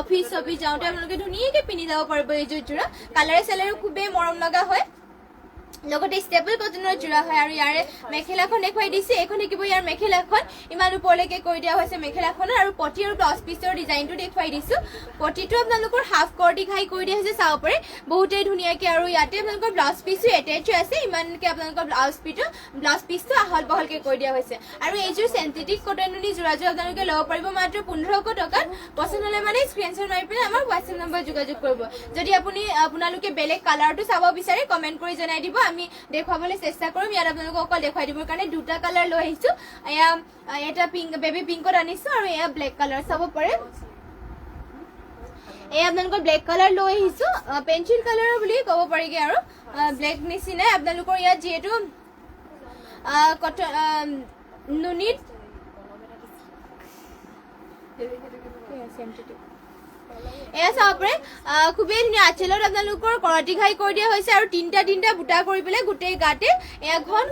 অফিচ যাওঁতে আপোনালোকে ধুনীয়াকৈ পিন্ধি যাব পাৰিব এইযোৰ জোৰা কালাৰে চালাৰে খুবেই মৰম লগা হয় লগতে ষ্টেপল কটনৰ জোৰা হয় আৰু ইয়াৰে মেখেলাখন দেখুৱাই দিছে এইখন থাকিব ইয়াৰ মেখেলাখন ইমান ওপৰলৈকে কৰি দিয়া হৈছে মেখেলাখনৰ আৰু পটি আৰু ব্লাউজ পিচৰ ডিজাইনটো দেখুৱাই দিছোঁ পটিটো আপোনালোকৰ হাফ কৰটি খাই কৰি দিয়া হৈছে চাব পাৰে বহুতেই ধুনীয়াকৈ আৰু ইয়াতে আপোনালোকৰ ব্লাউজ পিচো এটেচ হৈ আছে ইমানকৈ আপোনালোকৰ ব্লাউজ পিচটো আহল বহলকৈ কৰি দিয়া হৈছে আৰু এইযোৰ চেণ্টিটিক কটনৰ জোৰাযোৰ আপোনালোকে ল'ব পাৰিব মাত্ৰ 1500 টকাত পচন্দ হ'লে মানে স্ক্ৰীনশ্বট মাৰি পেলাই আমাৰ হোৱাটছএপ নম্বৰ যোগাযোগ কৰিব যদি আপোনালোকে বেলেগ কালাৰটো চাব বিচাৰে কমেণ্ট কৰি জনাই দিব আমি দেখুৱাবলৈ চেষ্টা কৰিম ইয়াত আপোনালোকক অকল দেখুৱাই দিবৰ কাৰণে দুটা কালাৰ লৈ আহিছোঁ এয়া এটা বেবি পিংকত আনিছোঁ আৰু এয়া ব্লেক কালাৰ চাব পাৰে এয়া আপোনালোকৰ ব্লেক কালাৰ লৈ আহিছোঁ পেঞ্চিল কালাৰৰ বুলি ক'ব পাৰিগে আৰু ব্লেক নিচিনাই আপোনালোকৰ ইয়াত যিহেতু নুনিত এয়া চাব পাৰে খুবেই ধুনীয়া আঁচলত আপোনালোকৰ কৰটি খাই কৰি দিয়া হৈছে আৰু তিনিটা বুটা কৰি পেলাই গোটেই গাতে এয়া ঘন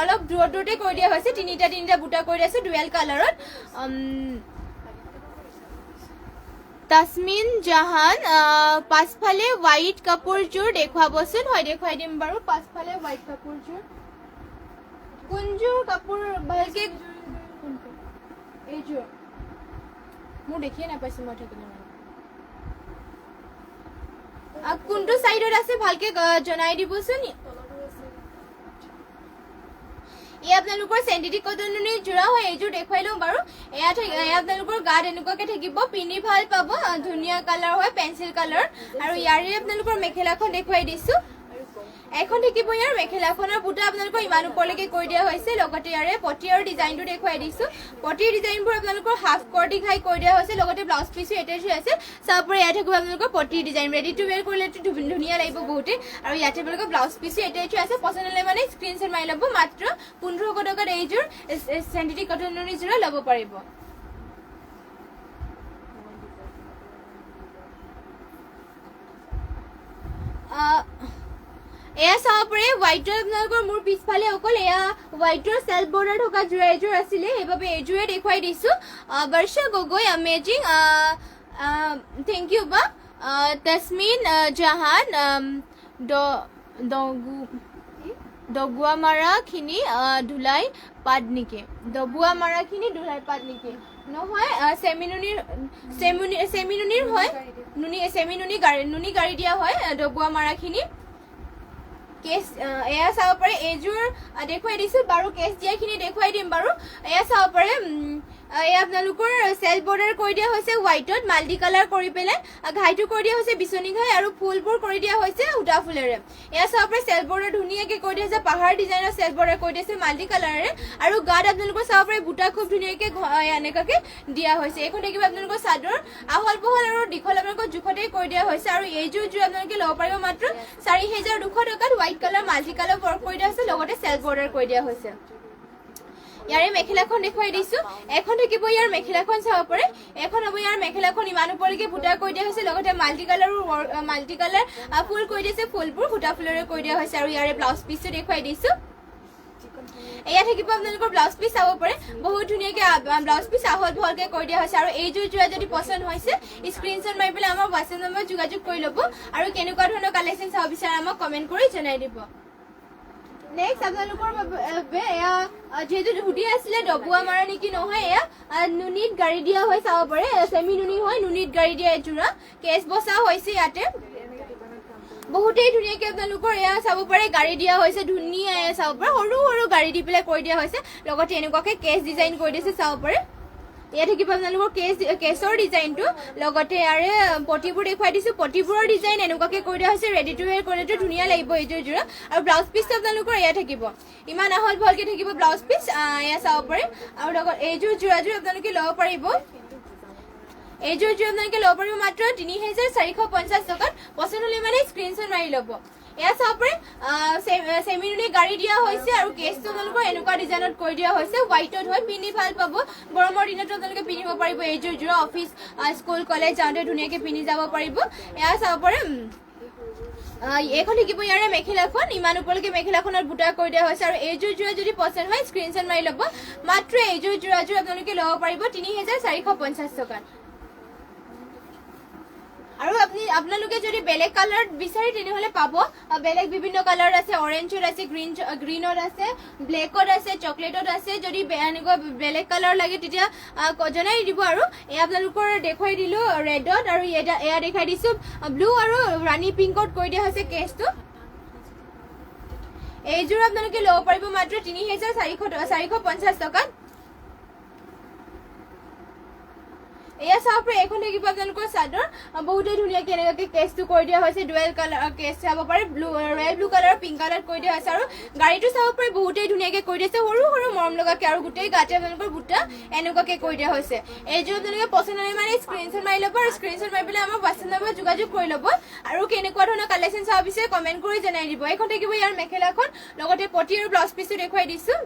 অলপ দূৰতে কৰি দিয়া হৈছে তিনিটা বুটা কৰি দিয়া আছে ডুৱেল কালাৰত তাসমিন জাহান পাছফালে হোৱাইট কাপোৰযোৰ দেখুৱাবচোন হয় দেখুৱাই দিম বাৰু পাছফালে হোৱাইট কাপোৰযোৰ কোনযোৰ কাপোৰ ভালকৈ এইযোৰ মোৰ দেখিয়ে নাপাইছোঁ মই থাকিলে কোনটো সাইডত আছে ভালকে জনাই দিবচোন এয়া আপোনালোকৰ চেণ্টিটিক কটনৰ জোৰা হয় এইযোৰ দেখুৱাই লওঁ বাৰু এয়া আপোনালোকৰ গাত এনেকুৱাকৈ থাকিব পিন্ধি ভাল পাব ধুনীয়া কালাৰ হয় পেঞ্চিল কালাৰ আৰু ইয়াৰে আপোনালোকৰ মেখেলাখন দেখুৱাই দিছোঁ এখন থাকিব ইয়াৰ মেখেলাখনৰ বুটা আপোনালোকৰ ইমান ওপৰলৈকে কৰি দিয়া হৈছে লগতে ইয়াৰে পটি আৰু ডিজাইনটো দেখুৱাই দিছোঁ পটিৰ ডিজাইনবোৰ আপোনালোকৰ হাফ কৰটি খাই কৰি দিয়া হৈছে লগতে ব্লাউজ পিচো এটেচ হৈ আছে চাব পাৰে ইয়াত থাকিব আপোনালোকৰ পটিৰ ডিজাইন ৰেডি টু ৱেৰ কৰিলে ধুনীয়া লাগিব বহুতে আৰু ইয়াতে আপোনালোকৰ ব্লাউজ পিচো এটেচ হৈ আছে পচন্দ হ'লে মানে স্ক্ৰীনশ্বট মাৰি ল'ব মাত্ৰ 1500 টকাত এইযোৰ চেণ্টিটিক কটনৰ জোৰা ল'ব পাৰিব এয়া চাব পাৰে হোৱাইটৰ আপোনালোকৰ মোৰ পিছফালে অকল এয়া হোৱাইটৰ চেল্ফ বৰ্ডাৰ থকা জোৰা এযোৰ আছিলে সেইবাবে এইযোৰে দেখুৱাই দিছোঁ বৰ্ষা গগৈ এমেজিং থেংক ইউ বা তাসমিন জাহান দগুৱামাৰাখিনি ধুলাই পাত নেকি নহয় চেমিনুনিৰ হয় নুনি গাড়ী দিয়া হয় দগুৱামাৰাখিনি কেছ এয়া চাব পাৰে এইযোৰ দেখুৱাই দিছোঁ বাৰু কেছ দিয়াখিনি দেখুৱাই দিম বাৰু এয়া চাব পাৰে এয়া আপোনালোকৰ চেল্ফ বৰ্ডাৰ কৰি দিয়া হৈছে হোৱাইটত মাল্টি কালাৰ কৰি পেলাই ঘাইটো কৰি দিয়া হৈছে বিচনী ঘাই আৰু ফুলবোৰ কৰি দিয়া হৈছে সূতা ফুলেৰে এয়া চাব পাৰে চেল্ফ বৰ্ডাৰ ধুনীয়াকৈ কৰি দিয়া হৈছে পাহাৰ ডিজাইনৰ চেল্ফ বৰ্ডাৰ কৰি দিছে মাল্টি কালাৰেৰে আৰু গাত আপোনালোকৰ চাব পাৰে বুটা খুব ধুনীয়াকৈ এনেকুৱাকৈ দিয়া হৈছে এইখন থাকিব আপোনালোকৰ চাদৰ আহল বহল আৰু দীঘল আপোনালোকৰ জোখতেই কৰি দিয়া হৈছে আৰু এইযোৰ আপোনালোকে ল'ব পাৰিব মাত্ৰ 4200 টকাত white colour multi colour work কৰি দিয়া হৈছে লগতে চেল্ফ বৰ্ডাৰ কৰি দিয়া হৈছে ইয়াৰে মেখেলাখন দেখুৱাই দিছোঁ এখন থাকিব ইয়াৰ মেখেলাখন চাব পাৰে এখন হ'ব ইয়াৰ মেখেলাখন ইমান ওপৰলৈকে বুটা কৰি দিয়া হৈছে লগতে মাল্টি কালাৰ ফুল কৰি দিছে ফুলবোৰ সূতা ফুলেৰে কৰি দিয়া হৈছে আৰু ইয়াৰে ব্লাউজ পিচটো দেখুৱাই দিছোঁ এয়া থাকিব আপোনালোকৰ ব্লাউজ পিচ চাব পাৰে বহুত ধুনীয়াকৈ ব্লাউজ পিচ আহল বহলকৈ কৰি দিয়া হৈছে আৰু এইযোৰ যোৰা যদি পচন্দ হৈছে স্ক্ৰীনশ্বট মাৰি পেলাই আমাৰ হোৱাটছএপ নম্বৰত যোগাযোগ কৰি ল'ব আৰু কেনেকুৱা ধৰণৰ কালেকশ্যন চাব বিচাৰে আমাক কমেণ্ট কৰি জনাই দিব নেক্সট আপোনালোকৰ বাবে এয়া যেহেতু হুডি আছিলে ডবোৱা মাৰা নেকি নহয় এয়া নুনিত গাড়ী দিয়া হৈ চাব পাৰে চেমি নুনি হয় নুনিত গাড়ী দিয়া এযোৰা কেছ বচা হৈছে ইয়াতে বহুতেই ধুনীয়াকৈ আপোনালোকৰ এয়া চাব পাৰে গাড়ী দিয়া হৈছে ধুনীয়া এয়া চাব পাৰে সৰু সৰু গাড়ী দি পেলাই কৰি দিয়া হৈছে লগতে এনেকুৱাকৈ কেছ ডিজাইন কৰি দিছে চাব পাৰে এয়া থাকিব আপোনালোকৰ কেছৰ ডিজাইনটো লগতে ইয়াৰে পটিবোৰ দেখুৱাই দিছোঁ পটিবোৰৰ ডিজাইন এনেকুৱাকৈ কৰি দিয়া হৈছে ৰেডি টু ৱেৰ কৰিলেতো ধুনীয়া লাগিব এইযোৰ যোৰা আৰু ব্লাউজ পিচটো আপোনালোকৰ এয়া থাকিব ইমান আহল বহলকৈ থাকিব ব্লাউজ পিচ এয়া চাব পাৰে আৰু লগত এইযোৰ যোৰাযোৰ আপোনালোকে ল'ব পাৰিব এইযোৰ যোৰ আপোনালোকে ল'ব পাৰিব মাত্ৰ ৩,৪৫০ টকাত পচন্দ হ'লে মানে স্ক্ৰীনশ্বট মাৰি ল'ব এয়া চাব পাৰে চেমি নুনি গাড়ী দিয়া হৈছে আৰু কেছটো আপোনালোকৰ এনেকুৱা ডিজাইনত কৰি দিয়া হৈছে হোৱাইটত হয় পিন্ধি ভাল পাব গৰমৰ দিনতো আপোনালোকে পিন্ধিব পাৰিব এইযোৰ যোৰা অফিচ স্কুল কলেজ যাওঁতে ধুনীয়াকৈ পিন্ধি যাব পাৰিব এয়া চাব পাৰে এইখন থাকিব ইয়াৰে মেখেলাখন ইমান ওপৰলৈকে মেখেলাখনত বুটা কৰি দিয়া হৈছে আৰু এইযোৰ যোৰা যদি পচন্দ হয় স্ক্ৰীনশ্বট মাৰি ল'ব মাত্ৰ এইযোৰ যোৰাযোৰ আপোনালোকে ল'ব পাৰিব ৩,৪৫০ টকাত আৰু আপোনালোকে যদি বেলেগ কালাৰ বিচাৰে তেনেহ'লে পাব বেলেগ বিভিন্ন কালাৰ আছে অৰেঞ্জত আছে গ্ৰীণত আছে ব্লেকত আছে চকলেটত আছে যদি এনেকুৱা বেলেগ কালাৰ লাগে তেতিয়া জনাই দিব আৰু এয়া আপোনালোকৰ দেখুৱাই দিলোঁ ৰেডত আৰু এয়া দেখাই দিছোঁ ব্লু আৰু ৰাণী পিংকত কৰি দিয়া হৈছে কেছটো এইযোৰ আপোনালোকে ল'ব পাৰিব মাত্ৰ ৩,৪৫০ টকাত এয়া চাব পাৰে এইখন থাকিব আপোনালোকৰ চাদৰ বহুতেই ধুনীয়াকৈ এনেকুৱাকৈ কেছটো কৰি দিয়া হৈছে ডুৱেল কালাৰ কেছ চাব পাৰে royal blue colour pink colour কৰি দিয়া হৈছে আৰু গাড়ীটো চাব পাৰে বহুতেই ধুনীয়াকৈ কৰি দিছে সৰু সৰু মৰম লগাকৈ আৰু গোটেই গাতে আপোনালোকৰ বুটা এনেকুৱাকৈ কৰি দিয়া হৈছে এইযোৰ আপোনালোকে পচন্দ হ'লে মানে স্ক্ৰীনশ্বট মাৰি ল'ব আৰু স্ক্ৰীনশ্বট মাৰি পেলাই আমাৰ হোৱাটছএপ নম্বৰত যোগাযোগ কৰি ল'ব আৰু কেনেকুৱা ধৰণৰ কালেকশ্যন চাব বিচাৰে কমেণ্ট কৰি জনাই দিব এইখন থাকিব ইয়াৰ মেখেলাখন লগতে পটি আৰু ব্লাউজ পিচটো দেখুৱাই দিছোঁ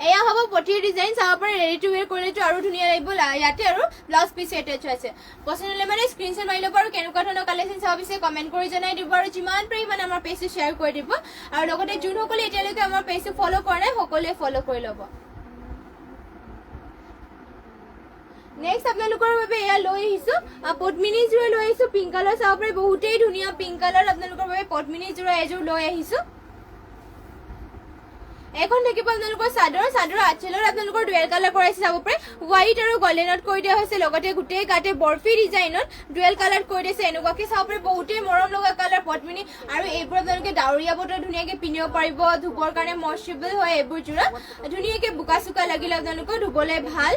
এয়া হ'ব পটিৰ ডিজাইন চাব পাৰে ৰেডি টু ৱেৰ কৰিলেতো আৰু ধুনীয়া লাগিব ইয়াতে আৰু ব্লাউজ পিচ এটেচ আছে পচন্দ হ'লে মানে স্ক্ৰীনশ্বট মাৰি ল'ব আৰু কেনেকুৱা ধৰণৰ কালেকশ্যন চাব বিচাৰে কমেণ্ট কৰি জনাই দিব আৰু যিমান পাৰি মানে আমাৰ পেজটো শ্বেয়াৰ কৰি দিব আৰু লগতে যোনসকলে এতিয়ালৈকে আমাৰ পেজটো ফ'ল' কৰা নাই সকলোৱে ফ'ল' কৰি ল'ব নেক্সট আপোনালোকৰ বাবে এয়া লৈ আহিছোঁ পদ্মিনী যোৰা লৈ আহিছোঁ পিংক কালাৰ চাব পাৰে বহুতেই ধুনীয়া পিংক কালাৰ আপোনালোকৰ বাবে পদ্মিনী যোৰা এযোৰ লৈ আহিছোঁ এখন থাকিব আপোনালোকৰ চাদৰ আঁচলত আপোনালোকৰ ডুৱেল কালাৰ কৰাইছে চাব পাৰে হোৱাইট আৰু গল্ডেনত কৰি দিয়া হৈছে লগতে গোটেই গাতে বৰফি ডিজাইনত ডুৱেল কালাৰ কৰি দিছে এনেকুৱাকৈ চাব পাৰে বহুতেই মৰম লগা কালাৰ পদ্মিনী আৰু এইবোৰ আপোনালোকে ডাৱৰীয়া বতৰ ধুনীয়াকৈ পিন্ধিব পাৰিব ধুবৰ কাৰণে মইশ্চাৰেবল হয় এইবোৰ যোৰা ধুনীয়াকৈ বোকা চোকা লাগিলে আপোনালোকৰ ধুবলৈ ভাল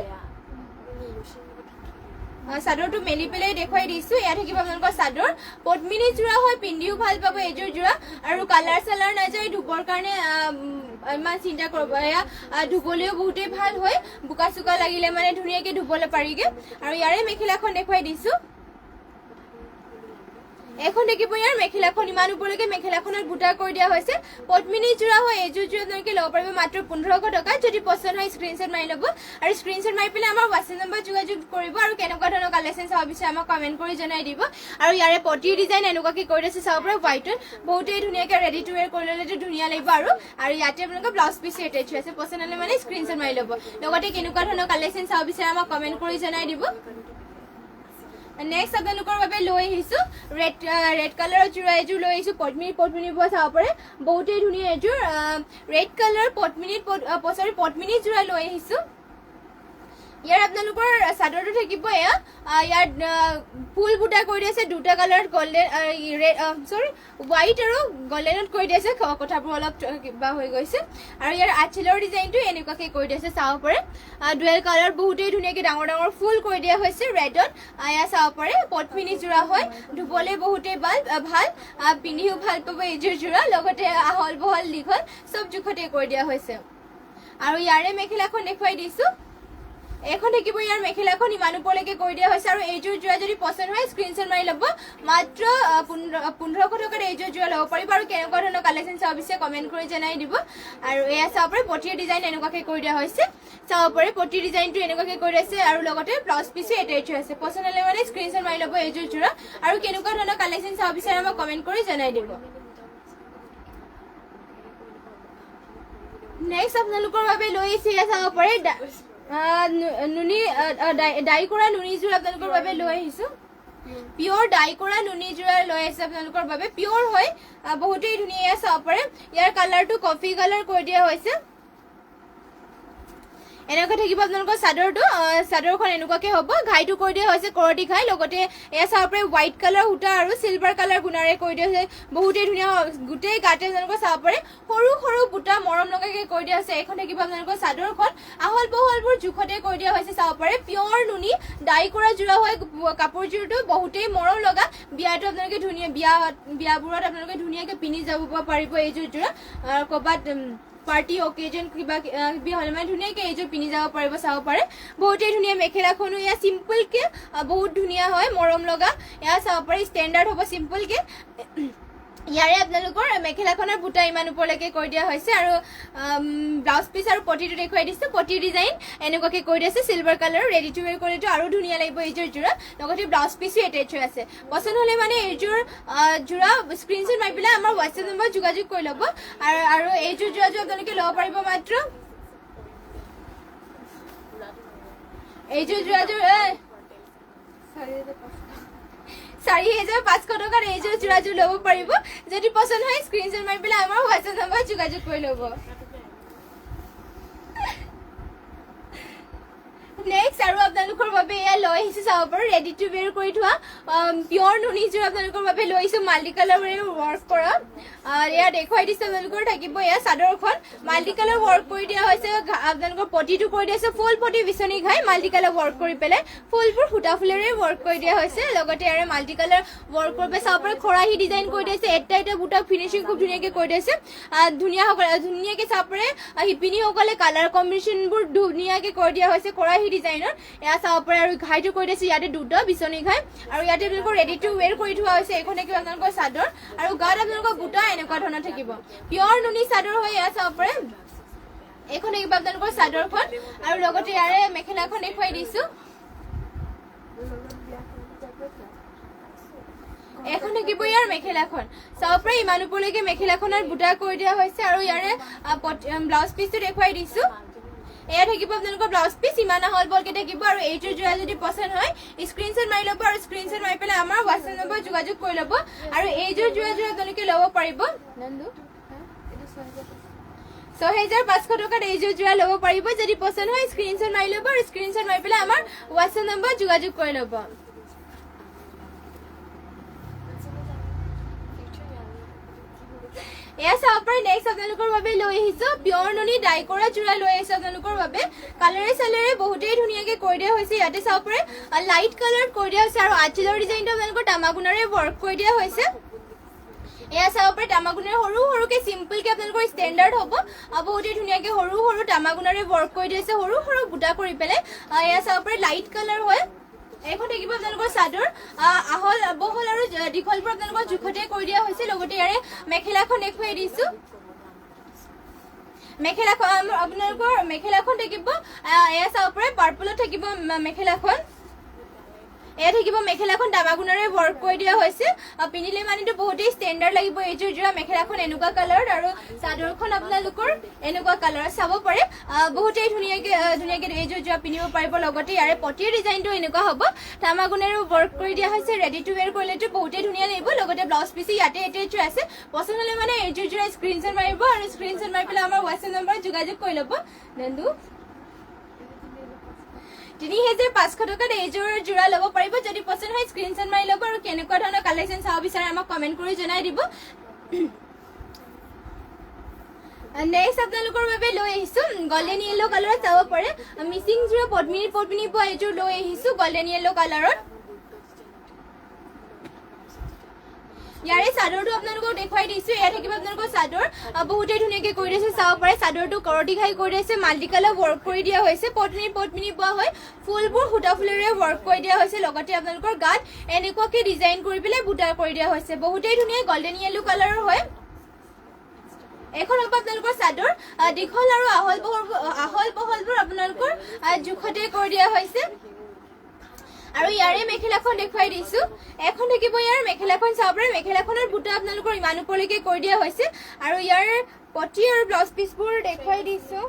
চাদৰটো মেলি পেলাই দেখুৱাই দিছোঁ এয়া থাকিব আপোনালোকৰ চাদৰ পদ্মিনী যোৰা হয় পিন্ধিও ভাল পাব এইযোৰ যোৰা আৰু কালাৰ চালাৰ নাযায় ধুবৰ কাৰণে ইমান চিন্তা কৰিব এয়া ধুবলৈও বহুতেই ভাল হয় বোকা চোকা লাগিলে মানে ধুনীয়াকৈ ধুবলৈ পাৰিগে আৰু ইয়াৰে মেখেলাখন দেখুৱাই দিছোঁ এখন দেখিব ইয়াৰ মেখেলাখন ইমান ওপৰলৈকে মেখেলাখনত বুটা কৰি দিয়া হৈছে পদ্মিনী যোৰা হয় এইযোৰ যোৰা আপোনালোকে ল'ব পাৰিব মাত্ৰ ১৫০০ টকাত যদি পচন্দ হয় স্ক্ৰীনশ্বট মাৰি ল'ব আৰু স্ক্ৰীনশ্বট মাৰি পেলাই আমাৰ হোৱাটছএপ নম্বৰত যোগাযোগ কৰিব আৰু কেনেকুৱা ধৰণৰ কালেকশ্যন চাব বিচাৰে আমাক কমেণ্ট কৰি জনাই দিব আৰু ইয়াৰে পটিৰ ডিজাইন এনেকুৱাকৈ কৰি দিছে চাব পাৰে হোৱাইটত বহুতেই ধুনীয়াকৈ ৰেডি টু ৱেৰ কৰি ল'লেতো ধুনীয়া লাগিব আৰু ইয়াতে আপোনালোকৰ ব্লাউজ পিচ এটেচ হৈ আছে পচন্দ হ'লে মানে স্ক্ৰীনশ্বট মাৰি ল'ব লগতে কেনেকুৱা ধৰণৰ কালেকশ্যন চাব বিচাৰে আমাক কমেণ্ট কৰি জনাই দিব নেক্সট আপোনালোকৰ বাবে লৈ আহিছোঁ ৰেড কালাৰৰ যোৰা এযোৰ লৈ আহিছোঁ পদ্মিনী বোৱা চাব পাৰে বহুতেই ধুনীয়া এযোৰ ৰেড কালাৰ পদ্মিনী যোৰা লৈ আহিছোঁ ইয়াৰ আপোনালোকৰ চাদৰটো থাকিব এয়া ইয়াত ফুল বুটা কৰি দিছে দুটা কালাৰত গল্ডেন হোৱাইট আৰু গল্ডেনত কৰি দিছে কথাবোৰ অলপ কিবা হৈ গৈছে আৰু ইয়াৰ আঁচলৰ ডিজাইনটো এনেকুৱাকৈ কৰি দিছে চাব পাৰে ডুৱেল কালাৰ বহুতেই ধুনীয়াকৈ ডাঙৰ ডাঙৰ ফুল কৰি দিয়া হৈছে ৰেডত এয়া চাব পাৰে পদ্মিনী যোৰা হয় ধুবলৈ বহুতেই ভাল পিন্ধিও ভাল পাব এইযোৰ যোৰা লগতে আহল বহল দীঘল চব জোখতে কৰি দিয়া হৈছে আৰু ইয়াৰে মেখেলাখন দেখুৱাই দিছোঁ এখন থাকিব ইয়াৰ মেখেলাখন ইমান ওপৰলৈকে কৰি দিয়া হৈছে আৰু এইযোৰ যোৰা যদি পচন্দ হয় স্ক্ৰীনশ্বট মাৰি ল'ব মাত্ৰ ১৫০০ টকাত এইযোৰ যোৰা ল'ব পাৰিব আৰু কেনেকুৱা ধৰণৰ কালেকশ্যন চাব বিচাৰে কমেণ্ট কৰি জনাই দিব আৰু এয়া চাব পাৰে পটিৰ ডিজাইন এনেকুৱাকৈ কৰি দিয়া হৈছে চাব পাৰে পটিৰ ডিজাইনটো এনেকুৱাকৈ কৰি আছে আৰু লগতে ব্লাউজ পিচো এটেচ হৈ আছে পচন্দ হ'লে মানে স্ক্ৰীনশ্বট মাৰি ল'ব এইযোৰ যোৰা আৰু কেনেকুৱা ধৰণৰ কালেকশ্যন চাব বিচাৰে আমাক কমেণ্ট কৰি জনাই দিব নেক্সট আপোনালোকৰ বাবে লৈ আহিছে এয়া চাব পাৰে নুনি ডাই কৰা নুনিযোৰ আপোনালোকৰ বাবে লৈ আহিছো পিয়ৰ ডাই কৰা নুনিযোৰ লৈ আহিছে আপোনালোকৰ বাবে পিয়ৰ হয় বহুতেই ধুনীয়া চাব পাৰে ইয়াৰ কালাৰটো কফি কালাৰ কৰি দিয়া হৈছে এনেকৈ থাকিব আপোনালোকৰ চাদৰখন এনেকুৱাকে হ'ব ঘাইটো কৰি দিয়া হৈছে কৰটি ঘাই লগতে এয়া চাব পাৰে হোৱাইট কালাৰ সূতা আৰু চিলভাৰ কালাৰ গুণাৰে কৰি দিয়া হৈছে বহুতেই ধুনীয়া গোটেই গাতে আপোনালোকৰ চাব পাৰে সৰু সৰু বুটা মৰম লগাকে কৰি দিয়া হৈছে এখন থাকিব আপোনালোকৰ চাদৰখন আহল বহলবোৰ জোখতে কৰি দিয়া হৈছে চাব পাৰে পিয়ৰ নুনি ডাই কৰা যোৰা হয় কাপোৰযোৰটো বহুতেই মৰম লগা বিয়াটো আপোনালোকে ধুনীয়া বিয়াবোৰত আপোনালোকে ধুনীয়াকে পিন্ধি যাব পাৰিব এইযোৰ যোৰা ক'ৰবাত পাৰ্টি অকেজন কিবা হলে মানে ধুনীয়াকে এইযোৰ পিন্ধি যাব পাৰিব চাব পাৰে বহুতেই ধুনীয়া মেখেলাখনো এয়া চিম্পলকে বহুত ধুনীয়া হয় মৰম লগা এয়া চাব পাৰে ষ্টেণ্ডাৰ্ড হ'ব চিম্পলকে ইয়াৰে আপোনালোকৰ মেখেলাখনৰ বুটা ইমান ওপৰলৈকে কৰি দিয়া হৈছে আৰু ব্লাউজ পিচ আৰু পটিটো দেখুৱাই দিছো পটি ডিজাইন এনেকুৱাকে কৰি দিছে চিলভাৰ কালাৰ ৰেডি টু ৱেৰ কৰিলেতো আৰু ধুনীয়া লাগিব এইযোৰ যোৰা লগতে ব্লাউজ পিচো এটেচ হৈ আছে পচন্দ হলে মানে এইযোৰ যোৰা স্ক্ৰীনশ্বট মাৰি পেলাই আমাৰ হোৱাটছএপ নম্বৰ যোগাযোগ কৰি ল'ব আৰু এইযোৰ যোৰাযোৰ আপোনালোকে ল'ব পাৰিব মাত্ৰ এইযোৰ যোৰাযোৰ 4,500 টকাৰ এইযোৰ যোৰাযোৰ ল'ব পাৰিব যদি পচন্দ হয় স্ক্ৰীনশ্বট মাৰি পেলাই আমাৰ হোৱাটছএপ নম্বৰ যোগাযোগ কৰি ল'ব নেক্সট আৰু আপোনালোকৰ বাবে এয়া লৈ আহিছো চাব পাৰো ৰেডি টু ৱেৰ কৰি থোৱা পিয়ৰ নুনিযোৰ আপোনালোকৰ বাবে লৈ আহিছো মাল্টি কালাৰেৰে ৱৰ্ক কৰা এয়া দেখুৱাই দিছে আপোনালোকৰ থাকিব এয়া চাদৰখন মাল্টি কালাৰ ৱৰ্ক কৰি দিয়া হৈছে আপোনালোকৰ পটিটো কৰি দিয়া হৈছে ফুল পটি বিচনী ঘাই মাল্টি কালাৰ ৱৰ্ক কৰি পেলাই ফুলবোৰ সূতা ফুলেৰে ৱৰ্ক কৰি দিয়া হৈছে লগতে ইয়াৰে মাল্টি কালাৰ ৱৰ্ক কৰি পেলাই চাব পাৰে খৰাহী ডিজাইন কৰি দিছে এটা বুটা ফিনিচিং খুব ধুনীয়াকে কৰি দিছে ধুনীয়াকে চাব পাৰে শিপিনীসকলে কালাৰ কম্বিনেশ্যনবোৰ ধুনীয়াকে কৰি দিয়া হৈছে খৰাহী ডিজাইনৰ এয়া চাব পাৰে আৰু ঘাইটো কৰি দিছে ইয়াতে দুটা বিচনী ঘাই আৰু ইয়াতে আপোনালোকৰ ৰেডি টু ৱেৰ কৰি থোৱা হৈছে এইখনে কিবা আপোনালোকৰ চাদৰ আৰু গাত আপোনালোকৰ বুটা এনেকুৱা ধৰণৰ থাকিব পিয়ৰ নুনি চাদৰ হয় এয়া চাব পাৰে এইখনে কিবা আপোনালোকৰ চাদৰখন আৰু লগতে ইয়াৰে মেখেলাখন দেখুৱাই দিছো এখন থাকিব ইয়াৰ মেখেলাখন চাব পাৰে ইমান ওপৰলৈকে মেখেলাখনৰ বুটা কৰি দিয়া হৈছে আৰু ইয়াৰে ব্লাউজ পিচটো দেখুৱাই দিছো এয়া থাকিব আপোনালোকৰ ব্লাউজ পিচ ইমান আহল বহলকে থাকিব আৰু এইযোৰ যোৰা যদি পচন্দ হয় স্ক্ৰীনশ্বট মাৰি ল'ব আৰু স্ক্ৰীনশ্বট মাৰি পেলাই আমাৰ হোৱাটছএপ নম্বৰ যোগাযোগ কৰি ল'ব আৰু এইযোৰ যোৰা আপোনালোকে ল'ব পাৰিব 6,500 টকাত এইযোৰ যোৰা ল'ব পাৰিব যদি পচন্দ হয় স্ক্ৰীনশ্বট মাৰি ল'ব আৰু স্ক্ৰীনশ্বট মাৰি পেলাই আমাৰ হোৱাটছএপ নম্বৰ যোগাযোগ কৰি ল'ব এয়া চাব পাৰে নেক্সট আপোনালোকৰ বাবে লৈ আহিছো পিয়ৰ নুনি ডাই কৰা যোৰা লৈ আহিছো আপোনালোকৰ বাবে কালাৰে চালাৰে বহুতেই ধুনীয়াকে কৰি দিয়া হৈছে ইয়াতে চাব পাৰে লাইট কালাৰ কৰি দিয়া হৈছে আৰু আঁচলৰ ডিজাইনটো আপোনালোকৰ তামাগুণাৰে ৱৰ্ক কৰি দিয়া হৈছে এয়া চাব পাৰে তামাগুণাৰে সৰু সৰুকে চিম্পলকে আপোনালোকৰ ষ্টেণ্ডাৰ্ড হ'ব বহুতেই ধুনীয়াকে সৰু সৰু তামাগুণাৰে ৱৰ্ক কৰি দিয়া হৈছে সৰু সৰু বুটা কৰি পেলাই এয়া চাব পাৰে লাইট কালাৰ হয় এখন থাকিব আপোনালোকৰ চাদৰ আহল বহল আৰু দীঘলবোৰ আপোনালোকৰ জোখতে কৰি দিয়া হৈছে লগতে ইয়াৰে মেখেলাখন দেখুৱাই দিছো মেখেলাখন আপোনালোকৰ মেখেলাখন থাকিব এয়া চাব পাৰে পাৰ্পলত থাকিব মেখেলাখন এয়া থাকিব মেখেলাখন দামাগুণাৰে ৱৰ্ক কৰি দিয়া হৈছে পিন্ধিলে মানেতো বহুতেই ষ্টেণ্ডাৰ্ড লাগিব এইযোৰ যোৰা মেখেলাখন এনেকুৱা কালাৰ আৰু চাদৰখন আপোনালোকৰ এনেকুৱা কালাৰ চাব পাৰে বহুতেই ধুনীয়াকে এইযোৰ যোৰা পিন্ধিব পাৰিব লগতে ইয়াৰে পটিৰ ডিজাইনটো এনেকুৱা হ'ব দামাগুণাৰে ৱৰ্ক কৰি দিয়া হৈছে ৰেডি টু ৱেৰ কৰিলেতো বহুতেই ধুনীয়া লাগিব লগতে ব্লাউজ পিচ ইয়াতে এটেচ আছে পচন্দ হ'লে মানে এইযোৰ যোৰা স্ক্ৰীনশ্বট মাৰিব আৰু স্ক্ৰীনশ্বট মাৰি পেলাই আমাৰ হোৱাটছএপ নম্বৰত যোগাযোগ কৰি ল'ব নন্দু 3,500 টকাত এইযোৰ যোৰা ল'ব পাৰিব যদি পচন্দ হয় স্ক্ৰীনশ্বট মাৰি ল'ব আৰু কেনেকুৱা ধৰণৰ কালেকশ্যন চাব বিচাৰে আমাক কমেণ্ট কৰি জনাই দিব নেক্সট আপোনালোকৰ বাবে লৈ আহিছো গল্ডেন য়েলো কালাৰত চাব পাৰে মিচিং যোৰা পদ্মিনী পোৱা এইযোৰ লৈ আহিছো গল্ডেন য়েলো কালাৰত ইয়াৰে চাদৰটো আপোনালোকক দেখুৱাই দিছো এয়া থাকিব আপোনালোকৰ চাদৰ বহুতেই ধুনীয়াকে কৰি দিছে চাব পাৰে চাদৰটো কৰটি ঘাই কৰি দিছে মাল্টি কালাৰ ৱৰ্ক কৰি দিয়া হৈছে পদ্মিনী পোৱা হয় ফুলবোৰ সূতা ফুলেৰে ৱৰ্ক কৰি দিয়া হৈছে লগতে আপোনালোকৰ গাত এনেকুৱাকে ডিজাইন কৰি পেলাই বুটা কৰি দিয়া হৈছে বহুতেই ধুনীয়া গল্ডেন য়েলো কালাৰৰ হয় এখন হ'ব আপোনালোকৰ চাদৰ দীঘল আৰু আহল বহলবোৰ আপোনালোকৰ জোখতে কৰি দিয়া হৈছে আৰু ইয়াৰে মেখেলাখন দেখুৱাই দিছো এখন থাকিব ইয়াৰ মেখেলাখন চাব পাৰে মেখেলাখনৰ বুটা আপোনালোকৰ ইমান ওপৰলৈকে কৰি দিয়া হৈছে আৰু ইয়াৰ পটি আৰু ব্লাউজ পিচবোৰ দেখুৱাই দিছো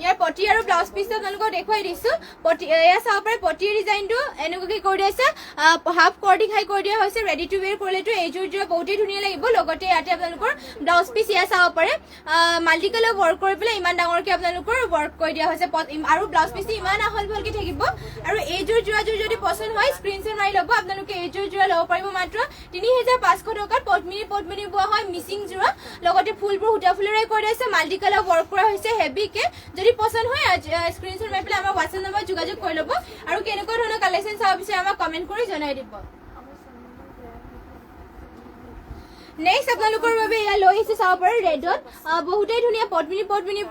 ইয়াৰ পটি আৰু ব্লাউজ পিচ আপোনালোকক দেখুৱাই দিছো পটি এয়া চাব পাৰে পটিৰ ডিজাইনটো এনেকুৱাকৈ কৰি দিছে হাফ কৰ্টি খাই কৰি দিয়া হৈছে ৰেডি টু वेयर কৰিলেতো এইযোৰ যোৰা বহুতেই ধুনীয়া লাগিব লগতে ইয়াতে আপোনালোকৰ ব্লাউজ পিচ ইয়া চাব পাৰে মাল্টি কালাৰ ৱৰ্ক কৰি পেলাই ইমান ডাঙৰকৈ আপোনালোকৰ ৱৰ্ক কৰি দিয়া হৈছে আৰু ব্লাউজ পিচ ইমান আহল বহলকৈ থাকিব আৰু এইযোৰ যোৰাযোৰ যদি পছন্দ হয় স্ক্ৰীনশ্বট মাৰি ল'ব আপোনালোকে এইযোৰ যোৰা ল'ব পাৰিব মাত্ৰ 3500 টকাত পদ্মিনী বোৱা হয় মিচিং যোৰা লগতে ফুলবোৰ সূতা ফুলেৰে কৰি দিছে মাল্টি কালাৰ ৱৰ্ক কৰা হৈছে হেভিকে যদি পছন্দ হয় স্ক্ৰীনশ্বট মাৰি পেলাই আমাৰ হোৱাটছএপ নম্বৰ যোগাযোগ কৰি ল'ব আৰু কেনেকুৱা ধৰণৰ কালেকশ্যন চাব বিচাৰে আমাক কমেণ্ট কৰি জনাই দিব নেক্সট আপোনালোকৰ বাবে এয়া লৈ আহিছে চাব পাৰে ৰেডত বহুতেই ধুনীয়া পদ্মিনী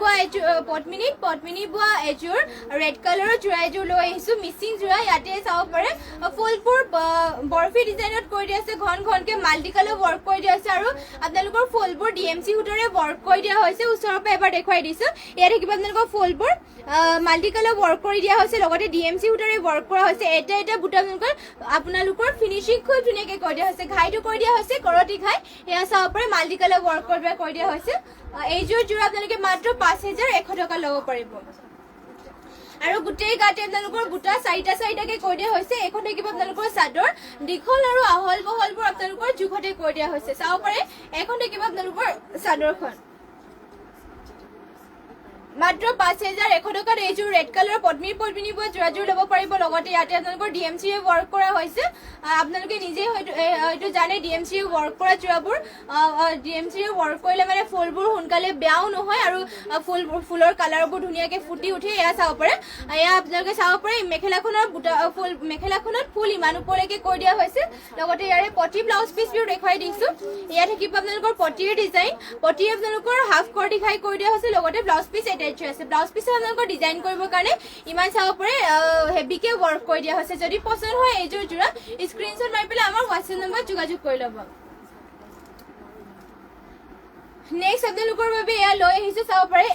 বোৱা এযোৰ ৰেড কালাৰৰ যোৰা এযোৰ লৈ আহিছো মিচিং যোৰা ইয়াতে চাব পাৰে ফুলবোৰ বৰফি ডিজাইনত কৰি দিয়া আছে ঘনকে মাল্টি কালাৰ ৱৰ্ক কৰি দিয়া আছে আৰু আপোনালোকৰ ফুলবোৰ ডিএমচি সূতাৰে ৱৰ্ক কৰি দিয়া হৈছে ওচৰৰ পৰা এবাৰ দেখুৱাই দিছো ইয়াত থাকিব আপোনালোকৰ ফুলবোৰ মাল্টি কালাৰ ৱৰ্ক কৰি দিয়া হৈছে লগতে ডিএমচি সূতাৰে ৱৰ্ক কৰা হৈছে এটা বুটা আপোনালোকৰ ফিনিচিং খুব ধুনীয়াকৈ কৰি দিয়া হৈছে ঘাইটো কৰি দিয়া হৈছে কৰতি ঘাই এয়া চাব পাৰে মাল্টি কালাৰ ৱৰ্ক কৰি দিয়া হৈছে এইযোৰ যোৰা আপোনালোকে মাত্ৰ 5100 টকা ল'ব পাৰিব আৰু গোটেই গাতে আপোনালোকৰ বুটা চাৰিটাকে কৰি দিয়া হৈছে এখন থাকিব আপোনালোকৰ চাদৰ দীঘল আৰু আহল বহলবোৰ আপোনালোকৰ জোখতে কৰি দিয়া হৈছে চাব পাৰে এখন থাকিব আপোনালোকৰ চাদৰখন মাত্ৰ 5100 টকাত এইযোৰ ৰেড কালাৰ পদ্মিনী বোৱা যোৰাযোৰ ল'ব পাৰিব লগতে ইয়াতে আপোনালোকৰ ডিএমচি ৱৰ্ক কৰা হৈছে আপোনালোকে নিজে হয়তো জানে ডিএমচি ৱৰ্ক কৰা যোৰাবোৰ ডিএমচি ৱৰ্ক কৰিলে মানে ফুলবোৰ সোনকালে বেয়াও নহয় আৰু ফুলৰ কালাৰবোৰ ধুনীয়াকৈ ফুটি উঠে এয়া চাব পাৰে এয়া আপোনালোকে চাব পাৰে মেখেলাখনত ফুল ইমান ওপৰলৈকে কৰি দিয়া হৈছে লগতে ইয়াৰে পটি ব্লাউজ পিচবোৰ দেখুৱাই দিছো ইয়াত থাকিব আপোনালোকৰ পটিৰ ডিজাইন পটি আপোনালোকৰ হাফ কৰ্টি খাই কৰি দিয়া হৈছে লগতে ব্লাউজ পিচ ব্লাউজ পিচ আপোনালোকৰ ডিজাইন কৰিবৰ কাৰণে ইমান চাব পাৰে হেভিকে ৱৰ্ক কৰি দিয়া হৈছে যদি পছন্দ হয় এইযোৰ যোৰা স্ক্ৰীনশ্বট মাৰি পেলাই আমাৰ হোৱাটছএপ নম্বৰত যোগাযোগ কৰি ল'ব নেক্সট আপোনালোকৰ বাবে এয়া লৈ আহিছো চাব পাৰে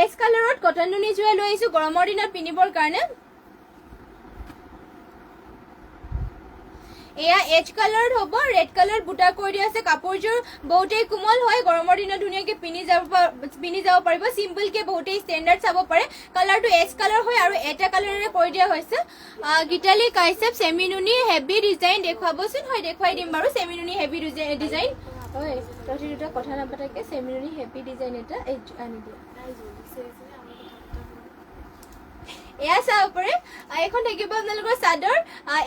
এছ কালাৰত কটন নুনি যোৰা লৈ আহিছো গৰমৰ দিনত পিন্ধিবৰ কাৰণে এয়া এজ কালাৰত হ'ব ৰেড কালাৰ বুটা কৰি দিয়া আছে কাপোৰযোৰ বহুতেই কোমল হয় গৰমৰ দিনত ধুনীয়াকৈ পিন্ধি যাব পাৰিব চিম্পলকে বহুতেই ষ্টেণ্ডাৰ্ড চাব পাৰে কালাৰটো এজ কালাৰ হয় আৰু এটা কালাৰেৰে কৰি দিয়া হৈছে গীতালি কাইচেপ চেমিনুনি হেভি ডিজাইন দেখুৱাবচোন হয় দেখুৱাই দিম বাৰু চেমিনুনি হেভি ডিজাইন হয় তহঁতি দুটা কথা নাপাতাকে চেমিনুনি হেভি ডিজাইন এটা আনি দিয়া এয়া চাব পাৰে এখন থাকিব আপোনালোকৰ চাদৰ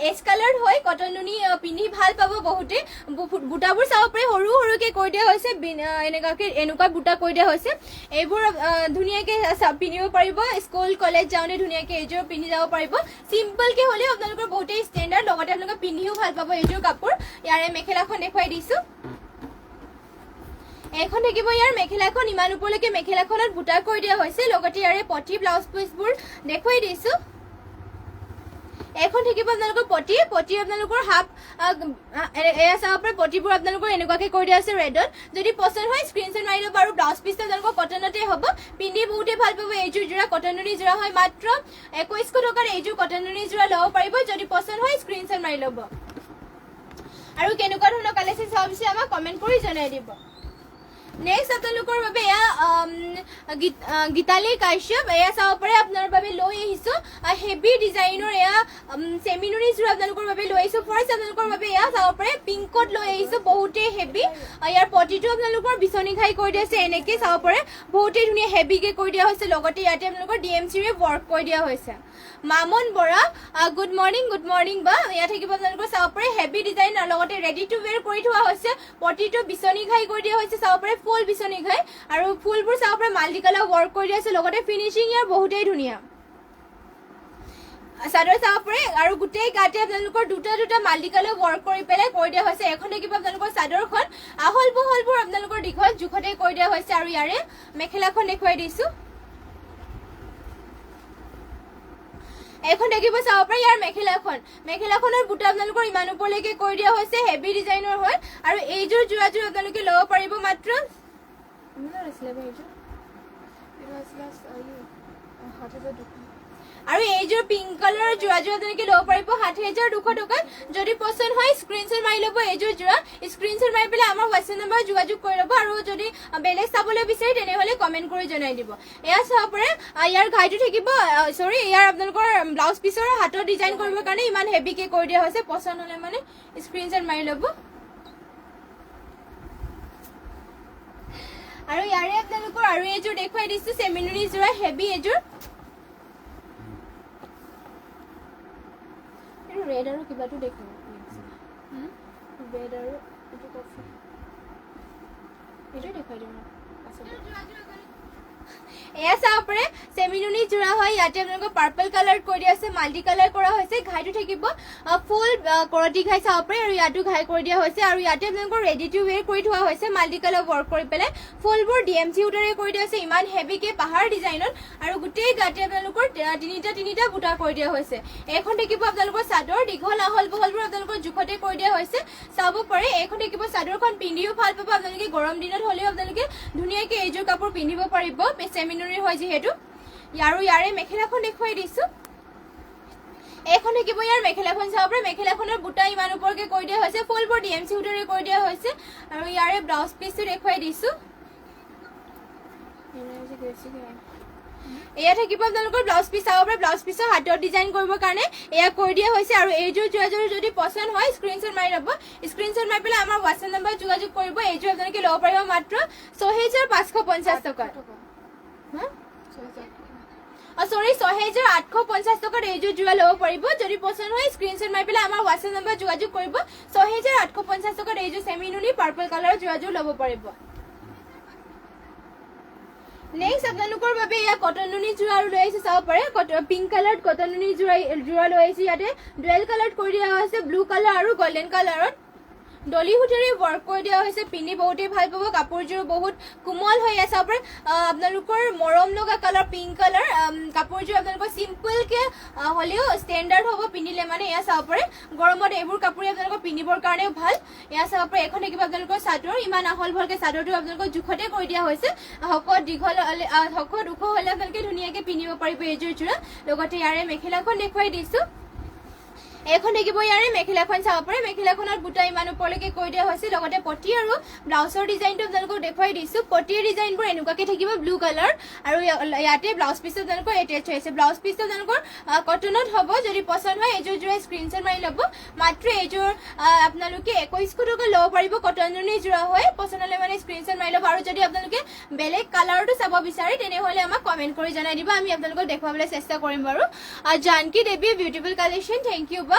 এজ কালাৰ হয় কটন নুনি পিন্ধি ভাল পাব বহুতে বুটাবোৰ চাব পাৰে সৰুকে কৰি দিয়া হৈছে এনেকুৱা বুটা কৰি দিয়া হৈছে এইবোৰ ধুনীয়াকৈ পিন্ধিব পাৰিব স্কুল কলেজ যাওঁতে ধুনীয়াকৈ এইযোৰ পিন্ধি যাব পাৰিব চিম্পলকৈ হ'লেও আপোনালোকৰ বহুতেই ষ্টেণ্ডাৰ্ড লগতে আপোনালোকে পিন্ধিও ভাল পাব এইযোৰ কাপোৰ ইয়াৰে মেখেলাখন দেখুৱাই দিছো এখন থাকিব ইয়াৰ মেখেলাখন ইমান ওপৰলৈকে মেখেলাখনত বুটা কৰি দিয়া হৈছে লগতে ইয়াৰে পটি ব্লাউজ পিচবোৰ দেখুৱাই দিছো এখন থাকিব আপোনালোকৰ পটি আপোনালোকৰ হাফ এয়া চাব পাৰে পটিবোৰ আপোনালোকৰ এনেকুৱাকৈ কৰি দিয়া আছে ৰেডত যদি পছন্দ হয় স্ক্ৰীনশ্বট মাৰি ল'ব আৰু ব্লাউজ পিচটো আপোনালোকৰ কটনতে হ'ব পিন্ধি বহুতেই ভাল পাব এইযোৰ যোৰা কটন নুনি যোৰা হয় মাত্ৰ 2100 টকাৰ এইযোৰ কটন নুনি যোৰা ল'ব পাৰিব যদি পছন্দ হয় স্ক্ৰীনশ্বট মাৰি ল'ব আৰু কেনেকুৱা ধৰণৰ কালেকশ্যন চাব বিচাৰে আমাক কমেণ্ট কৰি জনাই দিব নেক্সট আপোনালোকৰ বাবে এয়া গীতালি কাশ্যপ এয়া চাব পাৰে আপোনাৰ বাবে লৈ আহিছো হেভি ডিজাইনৰ এয়া চেমিনুনি যোৰা আপোনালোকৰ বাবে লৈ আহিছো ফাৰ্ষ্ট আপোনালোকৰ বাবে এয়া চাব পাৰে পিংকত লৈ আহিছো বহুতেই হেভি ইয়াৰ পটিটো আপোনালোকৰ বিচনী খাই কৰি দিয়া আছে এনেকৈ চাব পাৰে বহুতেই ধুনীয়া হেভিকৈ কৰি দিয়া হৈছে লগতে ইয়াতে আপোনালোকৰ ডিএমচিৰে ৱৰ্ক কৰি দিয়া হৈছে মামন বৰা গুড মৰ্ণিং বা ইয়াত থাকিব আপোনালোকৰ চাব পাৰে হেভি ডিজাইন লগতে ৰেডি টু ৱেৰ কৰি থোৱা হৈছে পটিটো বিচনী খাই কৰি দিয়া হৈছে চাব পাৰে ফুল বিচনী খাই আৰু ফুলবোৰ চাব পাৰে মাল্টি কালাৰ ৱৰ্ক কৰি দিয়া আছে লগতে ফিনিচিং ইয়াৰ বহুতেই ধুনীয়া চাদৰ চাব পাৰে আৰু গোটেই গাতে আপোনালোকৰ দুটা মাল্টি কালাৰ ৱৰ্ক কৰি পেলাই কৰি দিয়া হৈছে এখন থাকিব আপোনালোকৰ চাদৰখন আহল বহলবোৰ আপোনালোকৰ দীঘল জোখতে কৰি দিয়া হৈছে আৰু ইয়াৰে মেখেলাখন দেখুৱাই দিছো এখন দেখিব চাব পাৰে ইয়াৰ মেখেলাখনৰ বুটা আপোনালোকৰ ইমান ওপৰলৈকে কৰি দিয়া হৈছে হেভি ডিজাইনৰ হয় আৰু এইযোৰ যোৰাযোৰ আপোনালোকে ল'ব পাৰিব মাত্ৰ আৰু এইযোৰ পিংক কালাৰৰ যোৰা আপোনালোকে ল'ব পাৰিব 7,200 টকাত যদি পছন্দ হয় স্ক্ৰীনশ্বট মাৰি ল'ব এইযোৰ যোৰা স্ক্ৰীনশ্বট মাৰি পেলাই আমাৰ হোৱাটছএপ নম্বৰ যোগাযোগ কৰি ল'ব আৰু যদি বেলেগ চাবলৈ বিচাৰে তেনেহ'লে কমেণ্ট কৰি জনাই দিব এয়া চাব পাৰে ইয়াৰ ঘাইটো থাকিব সৰি ইয়াৰ আপোনালোকৰ ব্লাউজ পিছৰ হাতৰ ডিজাইন কৰিবৰ কাৰণে ইমান হেভিকে কৰি দিয়া হৈছে পছন্দ হ'লে মানে স্ক্ৰীনশ্বট মাৰি ল'ব আৰু ইয়াৰে আপোনালোকৰ আৰু এইযোৰ দেখুৱাই দিছো চেমিনুনি যোৰা হেভি এইযোৰ ৰেড আৰু কিবাটো দেখুৱাই ৰেড আৰু এইটো কফি এইটো দেখুৱাই দিম এয়া চাব পাৰে চেমিনুনি যোৰা হয় ইয়াতে আপোনালোকৰ পাৰ্পল কালাৰ কৰি দিয়া আছে মাল্টি কালাৰ কৰা হৈছে ঘাইটো থাকিব ফুল কৰতি ঘাই চাব পাৰে আৰু ইয়াতো ঘাই কৰি দিয়া হৈছে আৰু ইয়াতে আপোনালোকৰ ৰেডি টু ৱেৰ কৰি থোৱা হৈছে মাল্টি কালাৰ ৱৰ্ক কৰি পেলাই ফুলবোৰ ডিএমচি উটাৰে কৰি দিয়া হৈছে ইমান হেভিকে পাহাৰ ডিজাইনত আৰু গোটেই গাতে আপোনালোকৰ তিনিটা বুটা কৰি দিয়া হৈছে এখন থাকিব আপোনালোকৰ চাদৰ দীঘল আহল বহলবোৰ আপোনালোকৰ জোখতে কৰি দিয়া হৈছে চাব পাৰে এখন থাকিব চাদৰখন পিন্ধিও ভাল পাব আপোনালোকে গৰম দিনত হ'লেও আপোনালোকে ধুনীয়াকৈ এইযোৰ কাপোৰ পিন্ধিব পাৰিব চেমিনুনিৰ হয় যিহেতু আৰু ইয়াৰে মেখেলাখন দেখুৱাই দিছো এখন থাকিব ইয়াৰ মেখেলাখন চাব পাৰে মেখেলাখনৰ বুটা ইমান ওপৰকে কৰি দিয়া হৈছে ফুলবোৰ ডিএমচি উটাৰে কৰি দিয়া হৈছে আৰু ইয়াৰে ব্লাউজ পিচটো দেখুৱাই দিছো এয়া থাকিব আপোনালোকৰ ব্লাউজ পিচ চাব পাৰে ব্লাউজ পিচৰ হাতৰ ডিজাইন কৰিবৰ কাৰণে এয়া কৰি দিয়া হৈছে আৰু এইযোৰ যোৰাযোৰ যদি পছন্দ হয় স্ক্ৰীনশ্বট মাৰি ল'ব স্ক্ৰীনশ্বট মাৰি পেলাই আমাৰ হোৱাটছএপ নম্বৰ যোগাযোগ কৰিব এইযোৰ আপোনালোকে ল'ব পাৰিব মাত্ৰ 6,550 টকাত সৰি 6,850 টকাত এইযোৰ যোৰা ল'ব পাৰিব যদি পছন্দ হয় স্ক্ৰীনশ্বট মাৰি পেলাই আমাৰ হোৱাটছএপ নম্বৰ যোগাযোগ কৰিব 6,850 টকাত এইযোৰ চেমিনুনি পাৰ্পল কালাৰৰ যোৰাযোৰ ল'ব পাৰিব নেক্সট আপোনালোকৰ বাবে এয়া কটন নুনি যোৰা আৰু লৈ আহিছে চাব পাৰে পিংক কালাৰত কটন নুনি যোৰা লৈ আহিছে ইয়াতে ডুৱেল কালাৰত কৰি দিয়া হৈছে ব্লু কালাৰ আৰু গল্ডেন কালাৰত ডলি সূতাৰে ৱৰ্ক কৰি দিয়া হৈছে পিন্ধি বহুতেই ভাল পাব কাপোৰযোৰ বহুত কোমল হৈ আছে আপোনাৰ আপোনালোকৰ মৰম লগা কালাৰ পিংক কালাৰ কাপোৰযোৰ আপোনালোকৰ চিম্পলকে হ'লেও ষ্টেণ্ডাৰ্ড হ'ব পিন্ধিলে মানে এয়া চাব পাৰে গৰমত এইবোৰ কাপোৰ আপোনালোকৰ পিন্ধিবৰ কাৰণেও ভাল এয়া চাব পাৰে এখন থাকিব আপোনালোকৰ চাদৰ ইমান আহল ভলকে চাদৰটো আপোনালোকৰ জোখতে কৰি দিয়া হৈছে হকত দীঘল হকত ওখ হ'লে আপোনালোকে ধুনীয়াকৈ পিন্ধিব পাৰিব এইযোৰ যোৰা লগতে ইয়াৰে মেখেলাখন দেখুৱাই দিছো এখন থাকিব ইয়াৰে মেখেলাখন চাব পাৰে মেখেলাখনত বুটা ইমান ওপৰলৈকে কৰি দিয়া হৈছে লগতে পটি আৰু ব্লাউজৰ ডিজাইনটো আপোনালোকক দেখুৱাই দিছো পটিৰ ডিজাইনবোৰ এনেকুৱাকে থাকিব ব্লু কালাৰ আৰু ইয়াতে ব্লাউজ পিচটো আপোনালোকৰ এটেচ হৈছে ব্লাউজ পিচটো আপোনালোকৰ কটনত হ'ব যদি পছন্দ হয় এইযোৰ যোৰা স্ক্ৰীনশ্বট মাৰি ল'ব মাত্ৰ এইযোৰ আপোনালোকে 2,100 টকা ল'ব পাৰিব কটন নুনি যোৰা হয় পছন্দ হ'লে মানে স্ক্ৰীনশ্বট মাৰি ল'ব আৰু যদি আপোনালোকে বেলেগ কালাৰটো চাব বিচাৰে তেনেহ'লে আমাক কমেণ্ট কৰি জনাই দিব আমি আপোনালোকক দেখুৱাবলৈ চেষ্টা কৰিম বাৰু জানকী দেৱী বিউটিফুল কালেকশ্যন থেংক ইউ বা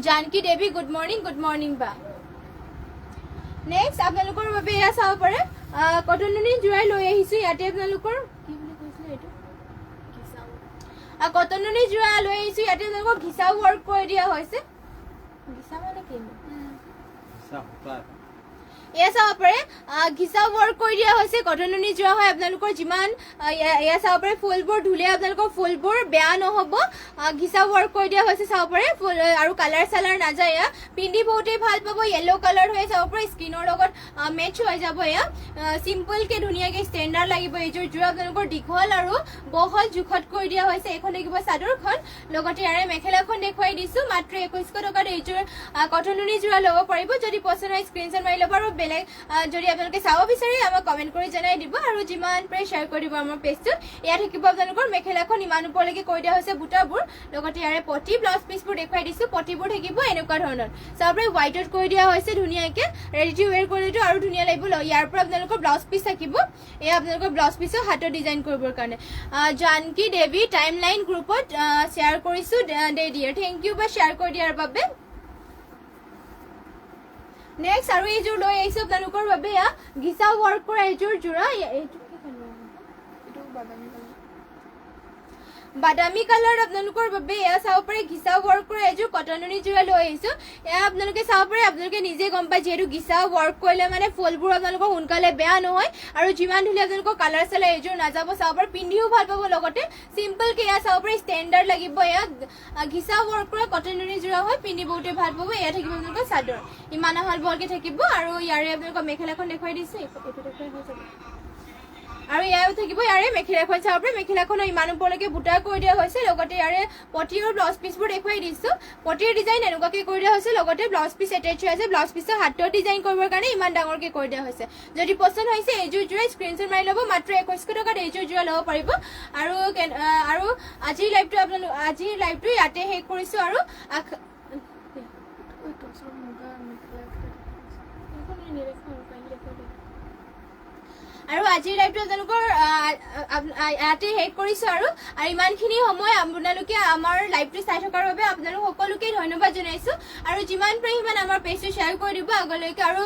জানকী দেৱী গুড মৰ্ণিং বা নেক্সট আপোনালোকৰ বাবে এয়া চাব পাৰে কটন নুনি যোৰাই লৈ আহিছো ইয়াতে আপোনালোকৰ কি বুলি কৈছিলে এইটো কটন নুনি যোৰা লৈ আহিছো ইয়াতে আপোনালোকক ঘিচা ৱৰ্ক কৰি দিয়া হৈছে ঘিচা মানে কি এয়া চাব পাৰে ঘিচা ৱৰ্ক কৰি দিয়া হৈছে কটন নুনি যোৰা হয় আপোনালোকৰ যিমান এয়া চাব পাৰে ফুলবোৰ ধুলে আপোনালোকৰ ফুলবোৰ বেয়া নহ'ব ঘিচা ৱৰ্ক কৰি দিয়া হৈছে চাব পাৰে ফুল আৰু কালাৰ চালাৰ নাযায় এয়া পিন্ধি বহুতেই ভাল পাব য়েল্লো কালাৰ হৈ চাব পাৰে স্কিনৰ লগত মেচ হৈ যাব এয়া চিম্পলকে ধুনীয়াকৈ ষ্টেণ্ডাৰ্ড লাগিব এইযোৰ যোৰা আপোনালোকৰ দীঘল আৰু বহল জোখত কৰি দিয়া হৈছে এইখন থাকিব চাদৰখন লগতে ইয়াৰে মেখেলাখন দেখুৱাই দিছো মাত্ৰ 2,100 টকাত এইযোৰ কটন নুনি যোৰা ল'ব পাৰিব যদি পছন্দ হয় স্ক্ৰীনশ্বট মাৰি ল'ব আৰু বেলেগ যদি আপোনালোকে চাব বিচাৰে আমাক কমেণ্ট কৰি জনাই দিব আৰু যিমান পাৰে শ্বেয়াৰ কৰি দিব আমাৰ পেজটোত এয়া থাকিব আপোনালোকৰ মেখেলাখন ইমান ওপৰলৈকে কৰি দিয়া হৈছে বুটাবোৰ লগতে ইয়াৰে পটি ব্লাউজ পিচবোৰ দেখুৱাই দিছো পটিবোৰ থাকিব এনেকুৱা ধৰণৰ চাব পাৰে হোৱাইটত কৰি দিয়া হৈছে ধুনীয়াকৈ ৰেডি টু ৱেৰ কৰিলেতো আৰু ধুনীয়া লাগিব ইয়াৰ পৰা আপোনালোকৰ ব্লাউজ পিচ থাকিব এয়া আপোনালোকৰ ব্লাউজ পিচৰ হাতৰ ডিজাইন কৰিবৰ কাৰণে জানকী দেৱী টাইম লাইন গ্ৰুপত শ্বেয়াৰ কৰিছো দে ডিয়াৰ থেংক ইউ বা শ্বেয়াৰ কৰি দিয়াৰ বাবে নেক্সট আৰু এইযোৰ লৈ আহিছো আপোনালোকৰ বাবে এয়া ঘিচা ৱৰ্ক কৰা এইযোৰ যোৰা এইটো বাদামী কালাৰ আপোনালোকৰ বাবে এয়া চাব পাৰে ঘিচা ৱৰ্ক কৰা এইযোৰ কটন নুনি যোৰা লৈ আহিছো এয়া আপোনালোকে চাব পাৰে আপোনালোকে নিজে গম পায় যিহেতু ঘিচা ৱৰ্ক কৰিলে মানে ফুলবোৰ আপোনালোকৰ সোনকালে বেয়া নহয় আৰু যিমান ধুনীয়া আপোনালোকৰ কালাৰ চালাৰ এইযোৰ নাযাব চাব পাৰে পিন্ধিও ভাল পাব লগতে চিম্পলকে এয়া চাব পাৰে ষ্টেণ্ডাৰ্ড লাগিব এয়া ঘিচা ৱৰ্ক কৰা কটন নুনি যোৰা হয় পিন্ধি বহুতে ভাল পাব এয়া থাকিব আপোনালোকৰ চাদৰ ইমান আহল বহলকে থাকিব আৰু ইয়াৰে আপোনালোকৰ মেখেলাখন দেখুৱাই দিছো এইটো দেখুৱাই হৈ যাব আৰু ইয়াও থাকিব ইয়াৰে মেখেলাখন চাব পাৰে মেখেলাখনৰ ইমান ওপৰলৈকে বুটা কৰি দিয়া হৈছে লগতে ইয়াৰে পটিৰ ব্লাউজ পিচবোৰ দেখুৱাই দিছো পটিৰ ডিজাইন এনেকুৱাকৈ কৰি দিয়া হৈছে লগতে ব্লাউজ পিচ এটেচ হৈ আছে ব্লাউজ পিচৰ হাতৰ ডিজাইন কৰিবৰ কাৰণে ইমান ডাঙৰকৈ কৰি দিয়া হৈছে যদি পছন্দ হৈছে এইযোৰ যোৰা স্ক্ৰীনশ্বট মাৰি ল'ব মাত্ৰ 2100 টকাত এইযোৰ যোৰা ল'ব পাৰিব আৰু আজিৰ লাইভটো ইয়াতে শেষ কৰিছো আৰু আৰু আজিৰ লাইভটো আপোনালোকৰ ইয়াতে শেষ কৰিছো আৰু ইমানখিনি সময় আপোনালোকে আমাৰ লাইভটো চাই থকাৰ বাবে আপোনালোক সকলোকে ধন্যবাদ জনাইছো আৰু যিমান পাৰে সিমান আমাৰ পেজটো শ্বেয়াৰ কৰি দিব আগলৈকে আৰু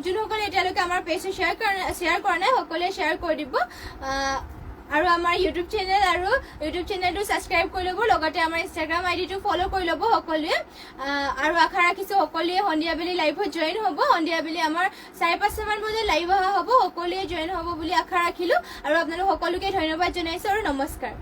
যোনসকলে এতিয়ালৈকে আমাৰ পেজটো শ্বেয়াৰ কৰা নাই সকলোৱে শ্বেয়াৰ কৰি দিব আৰু আমাৰ ইউটিউব চেনেলটো ছাবস্ক্ৰাইব কৰি ল'ব লগতে আমাৰ ইনষ্টাগ্ৰাম আইডিটো ফলো কৰি ল'ব সকলোৱে আৰু আশা ৰাখিছো সকলোৱে সন্ধিয়াবেলি লাইভত জইন হ'ব সন্ধিয়াবেলি আমাৰ 5:30 মান বজাত লাইভ অহা হ'ব সকলোৱে জইন হ'ব বুলি আশা ৰাখিলো আৰু আপোনালোক সকলোকে ধন্যবাদ জনাইছো আৰু নমস্কাৰ